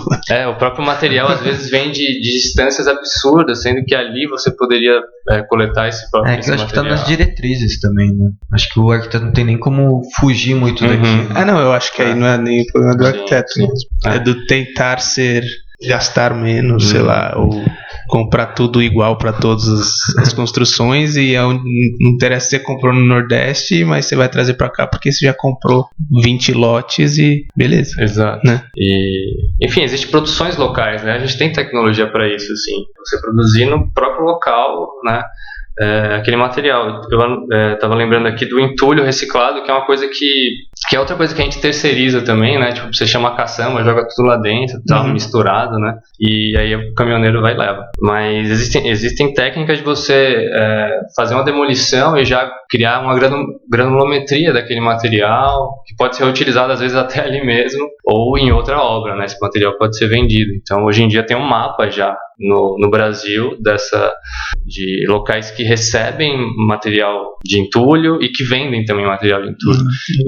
O próprio material às vezes vem de distâncias absurdas, sendo que ali você poderia coletar esse próprio material. Eu acho que está nas diretrizes também, né? Acho que o arquiteto não tem nem como fugir muito daqui. Não, eu acho que aí não é nem o problema do arquiteto. Sim. É do tentar gastar menos, sei lá, ou comprar tudo igual para todas as construções, e não interessa se você comprou no Nordeste, mas você vai trazer para cá porque você já comprou 20 lotes e beleza. Exato. Né? E, enfim, existem produções locais, né? A gente tem tecnologia para isso, assim. Você produzir no próprio local, né? Aquele material. Eu estava lembrando aqui do entulho reciclado, que é uma coisa que é outra coisa que a gente terceiriza também, né? Tipo, você chama a caçamba, joga tudo lá dentro, tá misturado, né? E aí o caminhoneiro vai e leva. Mas existem técnicas de você fazer uma demolição e já criar uma granulometria daquele material, que pode ser reutilizado às vezes até ali mesmo, ou em outra obra, né? Esse material pode ser vendido. Então, hoje em dia tem um mapa já no Brasil de locais que recebem material de entulho e que vendem também material de entulho.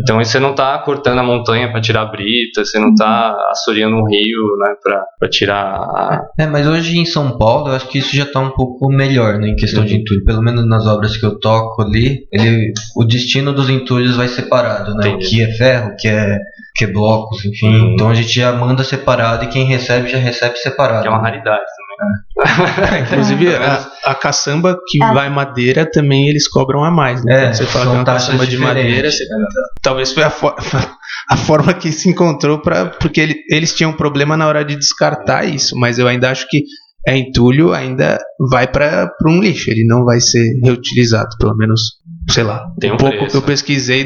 Então você não está cortando a montanha para tirar a brita, você não está assoreando um rio, né, para tirar mas hoje em São Paulo eu acho que isso já está um pouco melhor, né, em questão de entulho. Pelo menos nas obras que eu toco ali, o destino dos entulhos vai separado, né? O que é ferro, o que é blocos, enfim. Então a gente já manda separado e quem recebe já recebe separado. Que é uma raridade também. Inclusive a caçamba que vai madeira também eles cobram a mais, né? Quando você fala que é uma caçamba de madeira, talvez foi a forma que se encontrou porque eles tinham problema na hora de descartar isso, mas eu ainda acho que entulho ainda vai para um lixo, ele não vai ser reutilizado, pelo menos, sei lá, tem um pouco que eu pesquisei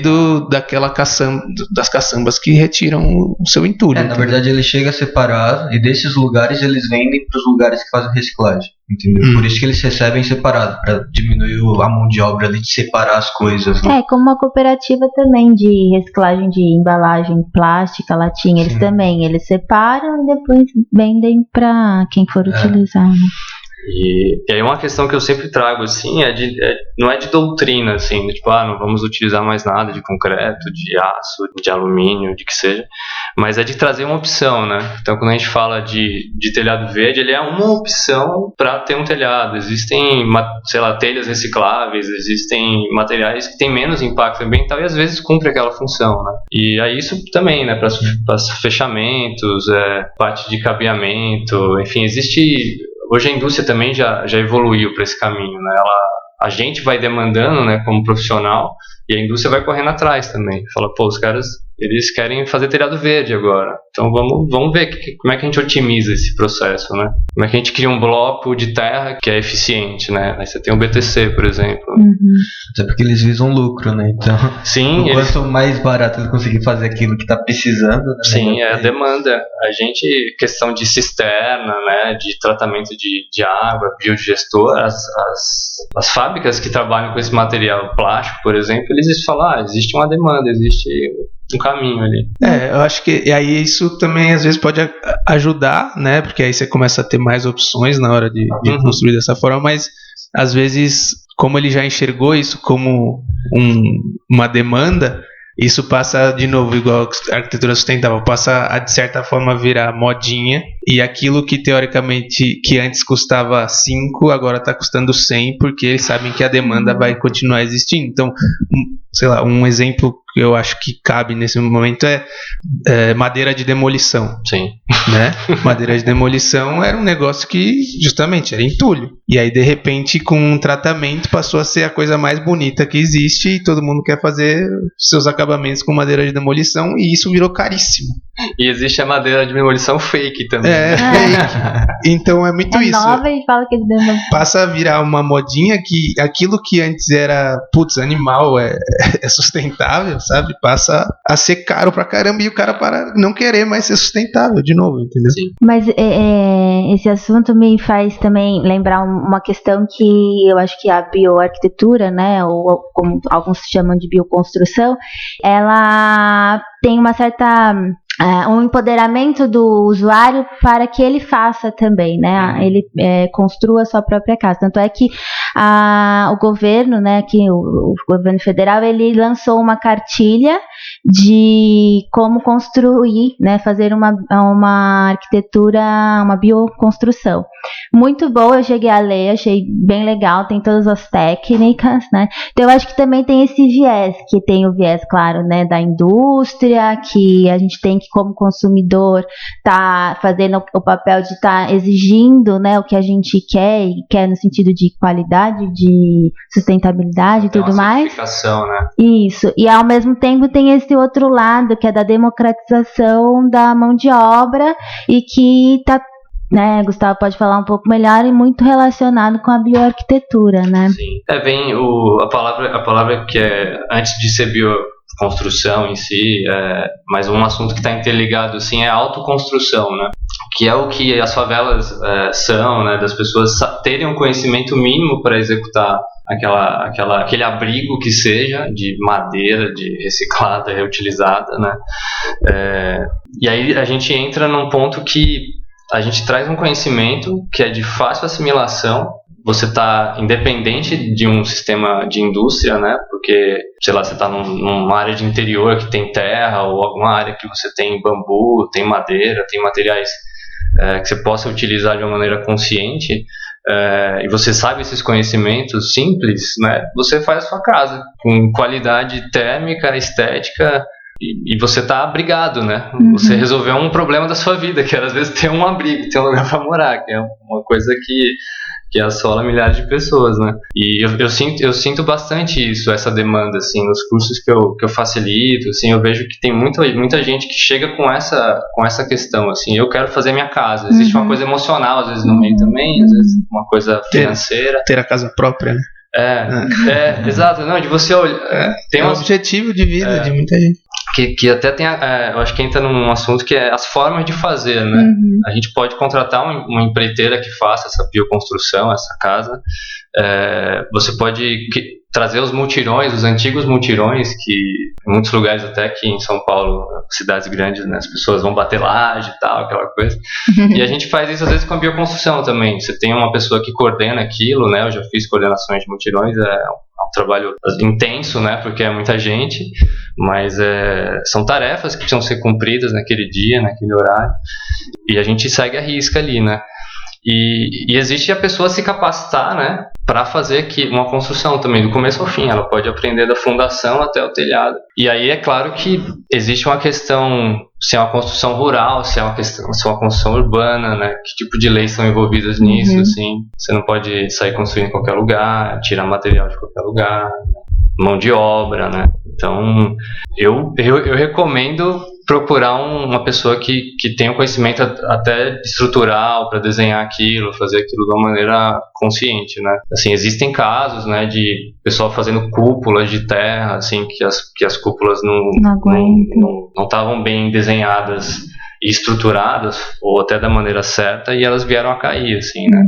das caçambas que retiram o seu entulho. Na verdade ele chega separado e desses lugares eles vendem para os lugares que fazem reciclagem, entendeu? Por isso que eles recebem separado, para diminuir a mão de obra ali de separar as coisas, né? Como uma cooperativa também de reciclagem de embalagem plástica, latinha, eles separam e depois vendem para quem for utilizar. E aí uma questão que eu sempre trago assim não é de doutrina assim, tipo, não vamos utilizar mais nada de concreto, de aço, de alumínio, de que seja, mas é de trazer uma opção, né? Então quando a gente fala de telhado verde, ele é uma opção para ter um telhado. Existem, sei lá, telhas recicláveis, existem materiais que têm menos impacto ambiental e às vezes cumpre aquela função, né? E aí isso também, né, para fechamentos, parte de cabeamento, enfim, hoje a indústria também já evoluiu para esse caminho, né? A gente vai demandando, né, como profissional, e a indústria vai correndo atrás também. Fala, os caras, eles querem fazer telhado verde agora. Então vamos ver como é que a gente otimiza esse processo, né? Como é que a gente cria um bloco de terra que é eficiente, né? Aí você tem o BTC, por exemplo. Até porque eles visam lucro, né? Então, quanto mais barato ele conseguir fazer aquilo que está precisando, né? Sim, é a demanda. A gente, questão de cisterna, né? De tratamento de água, biodigestor, as fábricas que trabalham com esse material plástico, por exemplo, eles falam, existe uma demanda, existe um caminho ali. Eu acho que e aí isso também às vezes pode ajudar, né? Porque aí você começa a ter mais opções na hora de construir dessa forma, mas às vezes, como ele já enxergou isso como uma demanda, isso passa de novo, igual a arquitetura sustentável, passa a de certa forma virar modinha, e aquilo que teoricamente que antes custava 5, agora está custando 100, porque eles sabem que a demanda vai continuar existindo. Então, sei lá, um exemplo que eu acho que cabe nesse momento é madeira de demolição. Sim. Né? Madeira de demolição era um negócio que justamente era entulho. E aí, de repente, com um tratamento, passou a ser a coisa mais bonita que existe e todo mundo quer fazer seus acabamentos com madeira de demolição e isso virou caríssimo. E existe a madeira de demolição fake também. Fake. Então é muito isso. Nova e fala que passa a virar uma modinha que aquilo que antes era, animal é sustentável, sabe? Passa a ser caro pra caramba e o cara para não querer mais ser sustentável de novo, entendeu? Sim. Mas esse assunto me faz também lembrar uma questão que eu acho que a bioarquitetura, né, ou como alguns chamam de bioconstrução, ela tem uma certa um empoderamento do usuário para que ele faça também, né? Ele construa a sua própria casa. Tanto é que o governo, né, aqui o governo federal, ele lançou uma cartilha de como construir, né, fazer uma arquitetura, uma bioconstrução. Muito boa, eu cheguei a ler, achei bem legal, tem todas as técnicas, né? Então eu acho que também tem esse viés, que tem o viés, claro, né, da indústria, que a gente tem que, como consumidor, tá fazendo o papel de estar exigindo, né, o que a gente quer, e quer no sentido de qualidade, de sustentabilidade e tudo mais. Né? Isso, e ao mesmo tempo tem esse outro lado, que é da democratização da mão de obra, e que está, né, Gustavo pode falar um pouco melhor, e muito relacionado com a bioarquitetura, né? Sim. Vem a palavra que é, antes de ser bioconstrução em si, mas um assunto que está interligado, assim, é a autoconstrução, né? Que é o que as favelas são, né? Das pessoas terem um conhecimento mínimo para executar aquele abrigo que seja, de madeira, de reciclada, reutilizada, né? E aí a gente entra num ponto que a gente traz um conhecimento que é de fácil assimilação. Você está independente de um sistema de indústria, né? Porque, sei lá, você está numa área de interior que tem terra, ou alguma área que você tem bambu, tem madeira, tem materiais que você possa utilizar de uma maneira consciente, e você sabe esses conhecimentos simples, né? Você faz a sua casa com qualidade térmica, estética, e você está abrigado, né? Uhum. Você resolveu um problema da sua vida, que era às vezes ter um abrigo, ter um lugar para morar, que é uma coisa que assola milhares de pessoas, né? E eu sinto bastante isso, essa demanda, assim, nos cursos que eu facilito, assim, eu vejo que tem muita gente que chega com essa questão, assim, eu quero fazer minha casa. Existe uma coisa emocional, às vezes, no meio também, às vezes uma coisa financeira. Ter a casa própria, né? Exato, não, de você olhar. Tem um objetivo de vida de muita gente. Que até tem, eu acho que entra num assunto que é as formas de fazer, né? Uhum. A gente pode contratar uma empreiteira que faça essa bioconstrução, essa casa. Você pode trazer os multirões, os antigos multirões, que em muitos lugares, até aqui em São Paulo, cidades grandes, né, as pessoas vão bater laje e tal, aquela coisa. E a gente faz isso às vezes com a bioconstrução também. Você tem uma pessoa que coordena aquilo, né? Eu já fiz coordenações de multirões, é um trabalho intenso, né? Porque é muita gente, mas são tarefas que precisam ser cumpridas naquele dia, naquele horário, e a gente segue a risca ali, né? E existe a pessoa se capacitar, né, para fazer uma construção também, do começo ao fim. Ela pode aprender da fundação até o telhado. E aí é claro que existe uma questão, se é uma construção rural, se é uma construção urbana, né, que tipo de leis são envolvidas nisso, assim. Você não pode sair construindo em qualquer lugar, tirar material de qualquer lugar, mão de obra, né. Então, eu recomendo procurar uma pessoa que tenha um conhecimento até estrutural para desenhar aquilo, fazer aquilo de uma maneira consciente, né? Assim, existem casos, né, de pessoal fazendo cúpulas de terra, assim, que as cúpulas não estavam bem desenhadas e estruturadas, ou até da maneira certa, e elas vieram a cair, assim, né?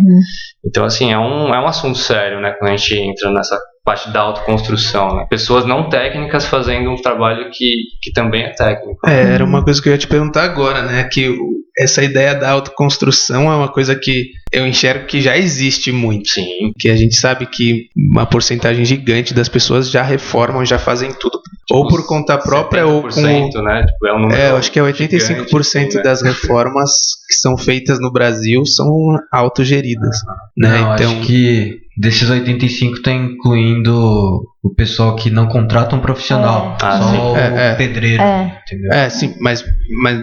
Então, assim, é um assunto sério, né, quando a gente entra nessa parte da autoconstrução, né? Pessoas não técnicas fazendo um trabalho que também é técnico. Era uma coisa que eu ia te perguntar agora, né? Que essa ideia da autoconstrução é uma coisa que eu enxergo que já existe muito. Sim. Que a gente sabe que uma porcentagem gigante das pessoas já reformam, já fazem tudo. Tipo, ou por conta própria ou com... né? Tipo, um número eu acho que é 85% gigante, né? das reformas que são feitas no Brasil são autogeridas. Né? Não, então, acho que desses 85 está incluindo o pessoal que não contrata um profissional, só o pedreiro. Entendeu? Sim, mas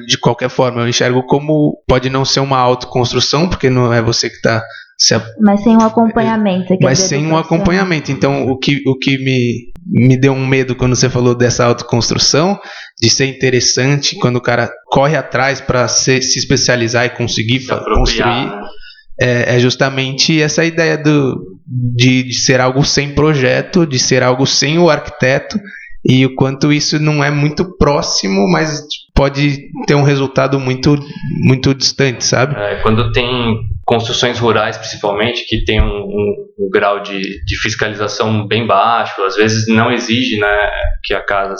de qualquer forma eu enxergo como pode não ser uma autoconstrução, porque não é você que está... Mas sem um acompanhamento. Mas sem um acompanhamento. Então, o que me deu um medo quando você falou dessa autoconstrução, de ser interessante quando o cara corre atrás para se especializar e conseguir construir, é justamente essa ideia de ser algo sem projeto, de ser algo sem o arquiteto e o quanto isso não é muito próximo, mas pode ter um resultado muito, muito distante, sabe? Quando tem construções rurais, principalmente, que tem um grau de fiscalização bem baixo, às vezes não exige, né, que a casa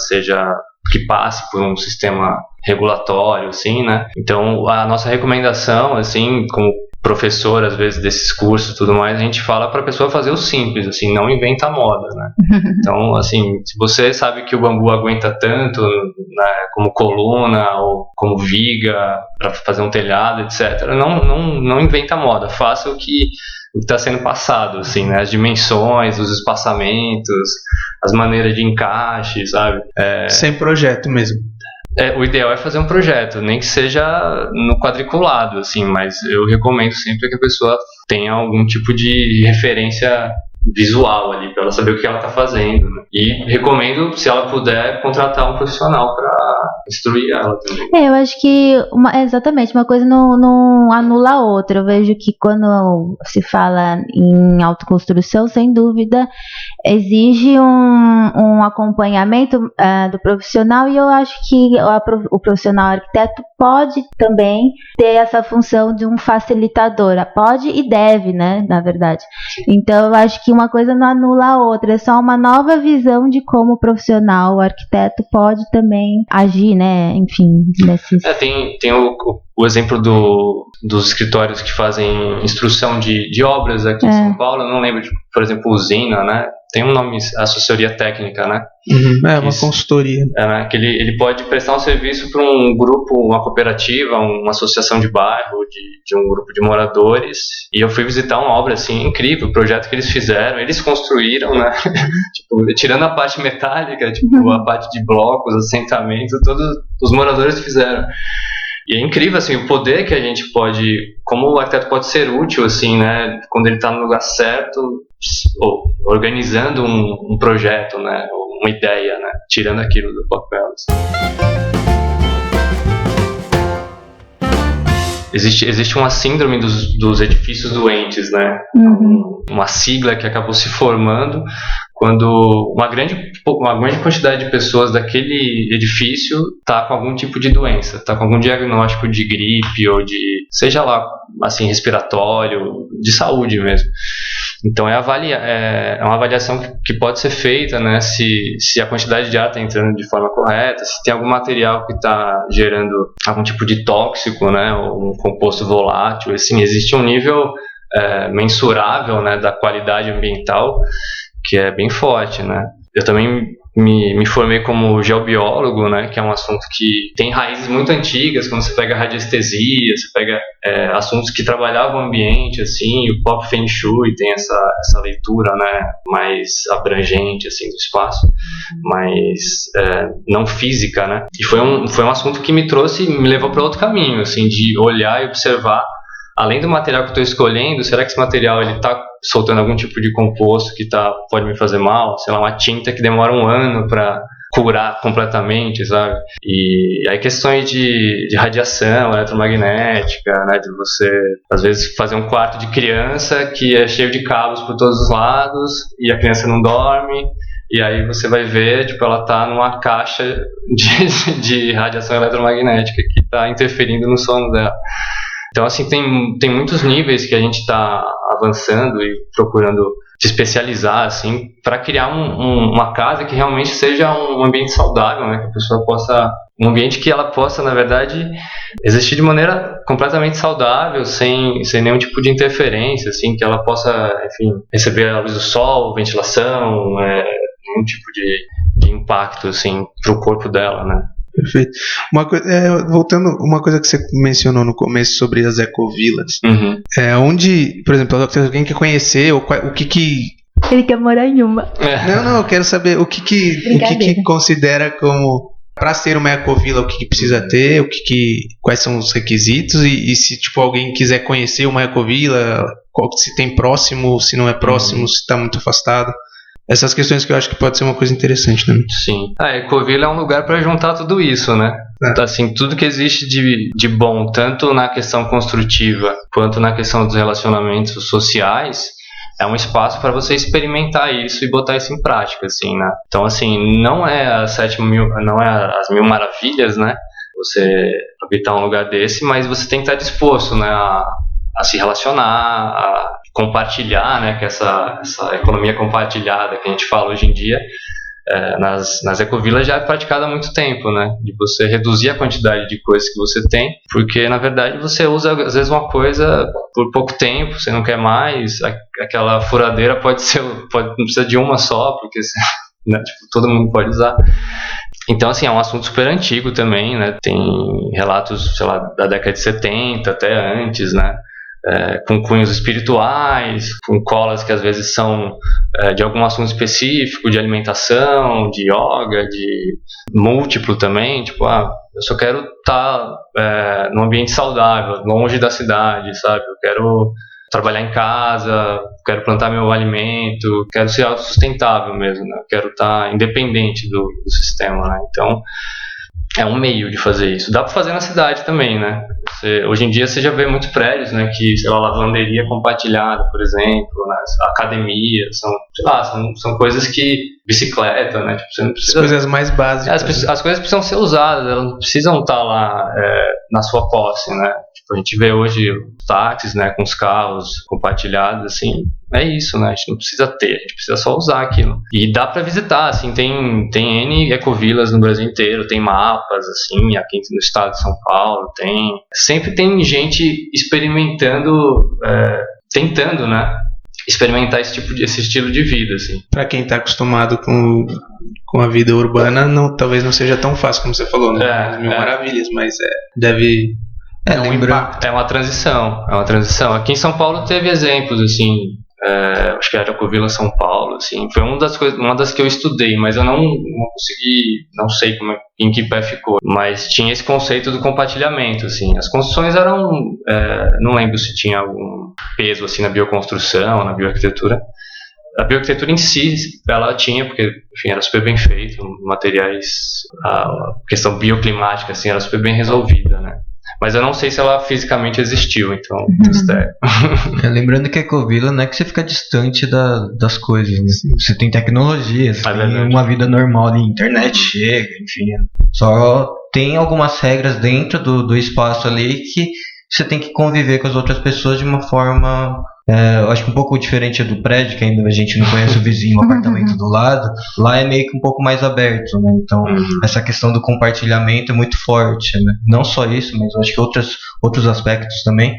que passe por um sistema regulatório, assim, né? Então, a nossa recomendação, assim, como professor, às vezes, desses cursos e tudo mais, a gente fala para a pessoa fazer o simples, assim, não inventa a moda, né? Então, assim, se você sabe que o bambu aguenta tanto, né, como coluna ou como viga para fazer um telhado, etc., não inventa a moda, faça o que está sendo passado, assim, né? As dimensões, os espaçamentos, as maneiras de encaixe, sabe? Sem projeto mesmo. O ideal é fazer um projeto, nem que seja no quadriculado, assim, mas eu recomendo sempre que a pessoa tenha algum tipo de referência visual ali, para ela saber o que ela está fazendo, né? E recomendo, se ela puder, contratar um profissional para instruir ela também. Eu acho que, exatamente, uma coisa não anula a outra. Eu vejo que quando se fala em autoconstrução, sem dúvida, exige um acompanhamento do profissional, e eu acho que o profissional arquiteto pode também ter essa função de um facilitador. Pode e deve, né, na verdade. Então, eu acho que uma coisa não anula a outra, é só uma nova visão de como o profissional, o arquiteto, pode também agir, né, enfim, nesses... Tem o exemplo dos escritórios que fazem instrução de obras aqui em São Paulo, eu não lembro, por exemplo, usina, né? Tem um nome, assessoria técnica, né? Uma consultoria. Né? Que ele pode prestar um serviço para um grupo, uma cooperativa, uma associação de bairro, de um grupo de moradores. E eu fui visitar uma obra assim incrível, o projeto que eles fizeram, eles construíram, né? Tipo, tirando a parte metálica, tipo, a parte de blocos, assentamento, todos os moradores fizeram. E é incrível, assim, o poder que a gente pode, como o arquiteto pode ser útil, assim, né, quando ele está no lugar certo, ou organizando um projeto, né, uma ideia, né, tirando aquilo do papel. Assim. Existe uma síndrome dos edifícios doentes, né, uma sigla que acabou se formando quando uma grande quantidade de pessoas daquele edifício está com algum tipo de doença, está com algum diagnóstico de gripe ou de, seja lá, assim, respiratório, de saúde mesmo. Então é uma avaliação que pode ser feita, né, se a quantidade de ar está entrando de forma correta, se tem algum material que está gerando algum tipo de tóxico, né, ou um composto volátil. Assim, existe um nível mensurável, né, da qualidade ambiental que é bem forte, né. Eu também me formei como geobiólogo, né, que é um assunto que tem raízes muito antigas. Quando você pega radiestesia, você pega assuntos que trabalhavam o ambiente, assim, e o próprio Feng Shui tem essa leitura, né, mais abrangente, assim, do espaço, mas não física, né. E foi um assunto que me levou para outro caminho, assim, de olhar e observar, além do material que eu estou escolhendo, será que esse material ele está soltando algum tipo de composto que pode me fazer mal? Sei lá, uma tinta que demora 1 ano para curar completamente, sabe? E aí questões de radiação eletromagnética, né? De você, às vezes, fazer um quarto de criança que é cheio de cabos por todos os lados e a criança não dorme. E aí você vai ver, tipo, ela tá numa caixa de radiação eletromagnética que está interferindo no sono dela. Então, assim, tem muitos níveis que a gente está avançando e procurando se especializar, assim, para criar uma casa que realmente seja um ambiente saudável, né? Que a pessoa possa... Um ambiente que ela possa, na verdade, existir de maneira completamente saudável, sem nenhum tipo de interferência, assim, que ela possa, enfim, receber a luz do sol, ventilação, nenhum tipo de impacto, assim, para o corpo dela, né? Perfeito. Voltando, uma coisa que você mencionou no começo sobre as ecovilas, onde, por exemplo, se alguém quer conhecer, o que ele quer morar em uma. Não, eu quero saber o que considera como, para ser uma ecovila, o que precisa ter, quais são os requisitos, e se tipo alguém quiser conhecer uma ecovila, se tem próximo, se não é próximo, se está muito afastado. Essas questões que eu acho que pode ser uma coisa interessante também. Sim. A ecovila é um lugar para juntar tudo isso, né? Assim, tudo que existe de bom, tanto na questão construtiva quanto na questão dos relacionamentos sociais, é um espaço para você experimentar isso e botar isso em prática, assim, né? Então, assim, não é as 1000 maravilhas, né? Você habitar um lugar desse, mas você tem que estar disposto, né, a se relacionar, a compartilhar, né, que essa economia compartilhada que a gente fala hoje em dia, nas ecovilas já é praticada há muito tempo, né, de você reduzir a quantidade de coisas que você tem, porque na verdade você usa às vezes uma coisa por pouco tempo, você não quer mais, aquela furadeira não precisa de uma só, porque né, tipo, todo mundo pode usar. Então, assim, é um assunto super antigo também, né? Tem relatos, sei lá, da década de 70 até antes, né? Com cunhos espirituais, com colas que às vezes são de algum assunto específico, de alimentação, de yoga, de múltiplo também. Tipo, eu só quero estar num ambiente saudável, longe da cidade, sabe? Eu quero trabalhar em casa, quero plantar meu alimento, quero ser autossustentável mesmo, né? Quero estar independente do sistema, né? Então, é um meio de fazer isso. Dá para fazer na cidade também, né? Hoje em dia você já vê muitos prédios, né? Que, sei lá, lavanderia compartilhada, por exemplo, né? Academia, são coisas que... Bicicleta, né? Tipo, você não precisa... As coisas mais básicas. As coisas precisam ser usadas, elas não precisam estar lá na sua posse, né? Tipo, a gente vê hoje os táxis, né? Com os carros compartilhados, assim... É isso, né? A gente não precisa ter, a gente precisa só usar aquilo. E dá pra visitar, assim, tem N ecovilas no Brasil inteiro, tem mapas, assim, aqui no estado de São Paulo, sempre tem gente experimentando, tentando, né? Experimentar esse estilo de vida, assim. Pra quem tá acostumado com a vida urbana, talvez não seja tão fácil como você falou, né? As 1000 maravilhas, mas deve... É uma transição. Aqui em São Paulo teve exemplos, assim... acho que era a Ecovila São Paulo, assim, foi uma das que eu estudei, mas eu não consegui, não sei em que pé ficou, mas tinha esse conceito do compartilhamento, assim, as construções eram, não lembro se tinha algum peso, assim, na bioconstrução, na bioarquitetura. A bioarquitetura em si, ela tinha, porque, enfim, era super bem feito, materiais, a questão bioclimática, assim, era super bem resolvida, né? Mas eu não sei se ela fisicamente existiu, então... Lembrando que a ecovila não é que você fica distante das coisas, né? Você tem tecnologia, você tem uma vida normal ali, internet chega, enfim. Só tem algumas regras dentro do espaço ali que você tem que conviver com as outras pessoas de uma forma... eu acho que um pouco diferente do prédio, que ainda a gente não conhece o vizinho, o apartamento do lado. Lá é meio que um pouco mais aberto, né? Então, essa questão do compartilhamento é muito forte, né? Não só isso, mas eu acho que outros aspectos também.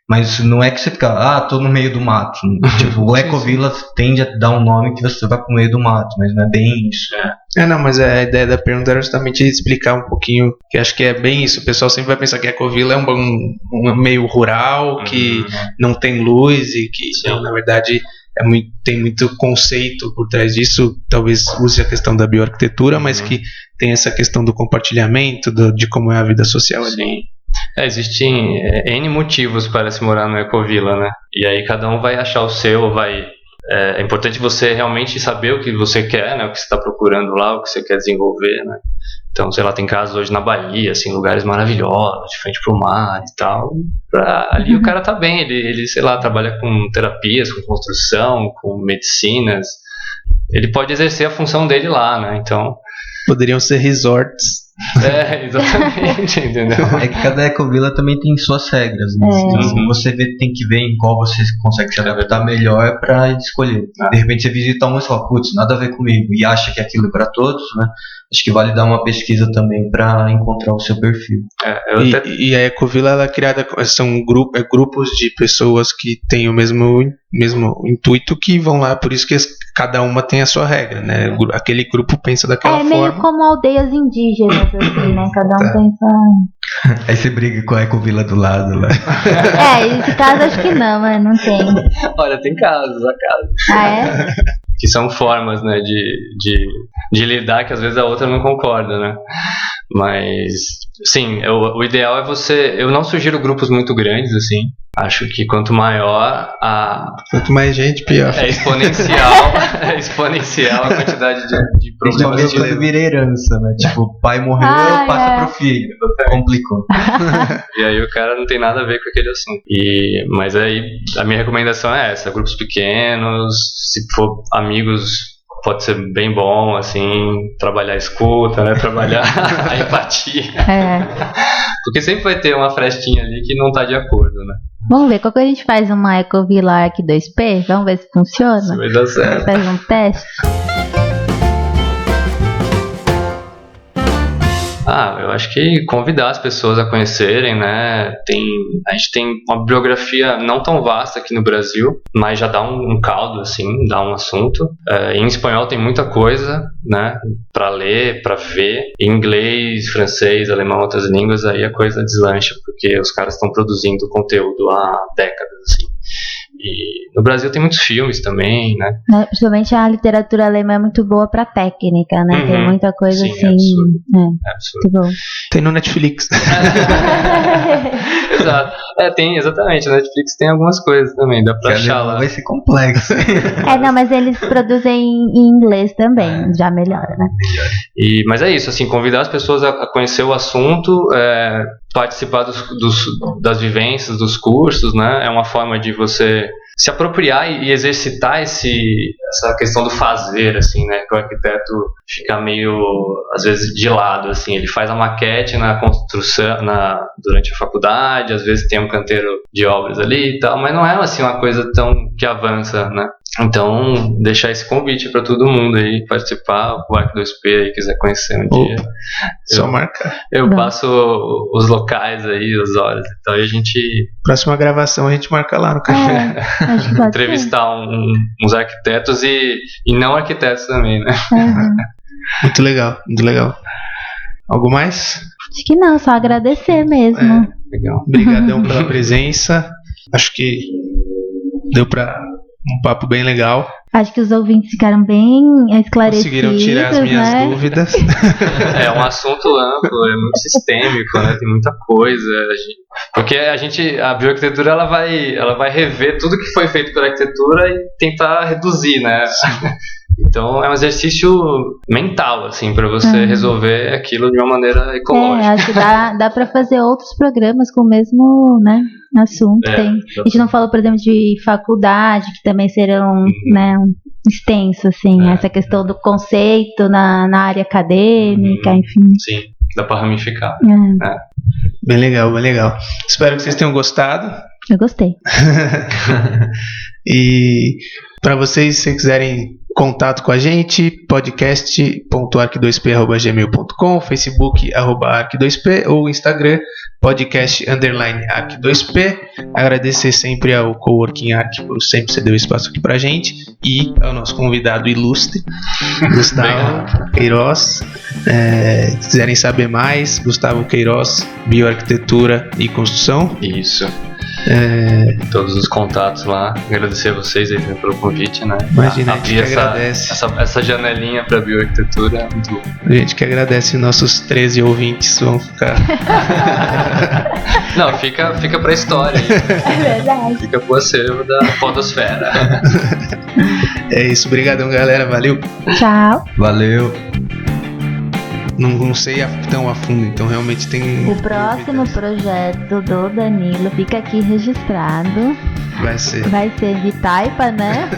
Mas não é que você fica, tô no meio do mato. Tipo, o Ecovila tende a dar um nome que você vai pro meio do mato, mas não é bem isso. Não, mas a ideia da pergunta era justamente explicar um pouquinho, que acho que é bem isso. O pessoal sempre vai pensar que a Ecovila é um meio rural, que não tem luz e que, na verdade, tem muito conceito por trás disso. Talvez use a questão da bioarquitetura, mas que tem essa questão do compartilhamento, de como é a vida social ali. Existem N motivos para se morar no Ecovila, né? E aí cada um vai achar o seu, é importante você realmente saber o que você quer, né? O que você está procurando lá, o que você quer desenvolver, né? Então, sei lá, tem casas hoje na Bahia, assim, lugares maravilhosos, de frente pro mar e tal. Ali o cara tá bem, ele, sei lá, trabalha com terapias, com construção, com medicinas. Ele pode exercer a função dele lá, né? Então... Poderiam ser resorts. Exatamente, entendeu? É que cada ecovila também tem suas regras, né? Então, você tem que ver em qual você consegue se adaptar melhor para escolher. De repente você visita uma e fala, putz, nada a ver comigo, e acha que aquilo é para todos, né? Acho que vale dar uma pesquisa também para encontrar o seu perfil. E a ecovila, ela é criada, são grupos de pessoas que têm o mesmo intuito, que vão lá, por isso que cada uma tem a sua regra, né? Aquele grupo pensa daquela forma. É meio como aldeias indígenas, assim, né? Cada um pensa... Aí você briga com a ecovila do lado lá. Esse caso acho que não, mas não tem. Olha, tem casos, é? Que são formas, né, de lidar, que às vezes a outra não concorda, né? Mas, sim, o ideal é você... Eu não sugiro grupos muito grandes, assim. Acho que quanto maior quanto mais gente, pior. É exponencial a quantidade de problemas quando vira herança, né? Tipo, o pai morreu, passa pro filho. Complicou. E aí o cara não tem nada a ver com aquele assunto. Mas aí a minha recomendação é essa: grupos pequenos, se for amigos, pode ser bem bom, assim, trabalhar a escuta, né? Trabalhar a empatia. Porque sempre vai ter uma frestinha ali que não tá de acordo, né? Vamos ver, qual que a gente faz uma Ecovilar aqui 2P? Vamos ver se funciona? Se vai dar certo. Faz um teste. Eu acho que convidar as pessoas a conhecerem, né? A gente tem uma bibliografia não tão vasta aqui no Brasil, mas já dá um caldo, assim, dá um assunto. Em espanhol tem muita coisa, né? Para ler, para ver. Em inglês, francês, alemão, outras línguas, aí a coisa deslancha, porque os caras estão produzindo conteúdo há décadas, assim. E no Brasil tem muitos filmes também, né? Principalmente a literatura alemã é muito boa pra técnica, né? Tem muita coisa sim, assim. Absurdo. Muito bom. Tem no Netflix. Exato. Tem, exatamente. A Netflix tem algumas coisas também, dá pra achar lá. Vai ser complexo. Não, mas eles produzem em inglês também, já melhora, né? Mas é isso, assim, convidar as pessoas a conhecer o assunto, participar das vivências, dos cursos, né? É uma forma de você se apropriar e exercitar essa questão do fazer, assim, né? Que o arquiteto fica meio, às vezes, de lado, assim. Ele faz a maquete na construção, durante a faculdade, às vezes tem um canteiro de obras ali e tal, mas não é, assim, uma coisa tão que avança, né? Então, deixar esse convite para todo mundo aí participar, o Arq 2P aí quiser conhecer um dia. Só marcar. Eu passo os locais aí, as horas e tal, e a gente... Próxima gravação a gente marca lá no café. Acho que pode entrevistar uns arquitetos e não arquitetos também, né? Muito legal, muito legal. Algo mais? Acho que não, só agradecer mesmo. Legal. Obrigadão pela presença. Acho que deu pra um papo bem legal. Acho que os ouvintes ficaram bem esclarecidos. Conseguiram tirar as minhas dúvidas. É um assunto amplo, é muito sistêmico, né? Tem muita coisa. Porque a bioarquitetura ela vai rever tudo que foi feito pela arquitetura e tentar reduzir, né? Então é um exercício mental, assim, para você resolver aquilo de uma maneira ecológica. Acho que dá para fazer outros programas com o mesmo, né, assunto. A gente não falou, por exemplo, de faculdade, que também serão, né, extenso, assim, essa questão do conceito na área acadêmica, enfim. Sim, dá para ramificar. Bem legal, bem legal. Espero que vocês tenham gostado. Eu gostei. E para vocês, se quiserem contato com a gente, podcast.arq2p@gmail.com, Facebook @arq2p ou Instagram podcast_arq2p. Agradecer sempre ao Coworking Arq por sempre ceder o espaço aqui pra gente e ao nosso convidado ilustre, Gustavo Queiroz. Se quiserem saber mais, Gustavo Queiroz, Bioarquitetura e Construção. Isso. Todos os contatos lá. Agradecer a vocês aí pelo convite, né? Imagina, a gente que agradece. Essa janelinha pra bioarquitetura. A gente que agradece, nossos 13 ouvintes vão ficar. Não, fica pra história aí. É verdade. Fica pro acervo da podosfera. É isso, obrigadão, galera, valeu. Tchau. Valeu. Não sei tão a fundo, então realmente tem... O próximo projeto do Danilo fica aqui registrado. Vai ser de taipa, né?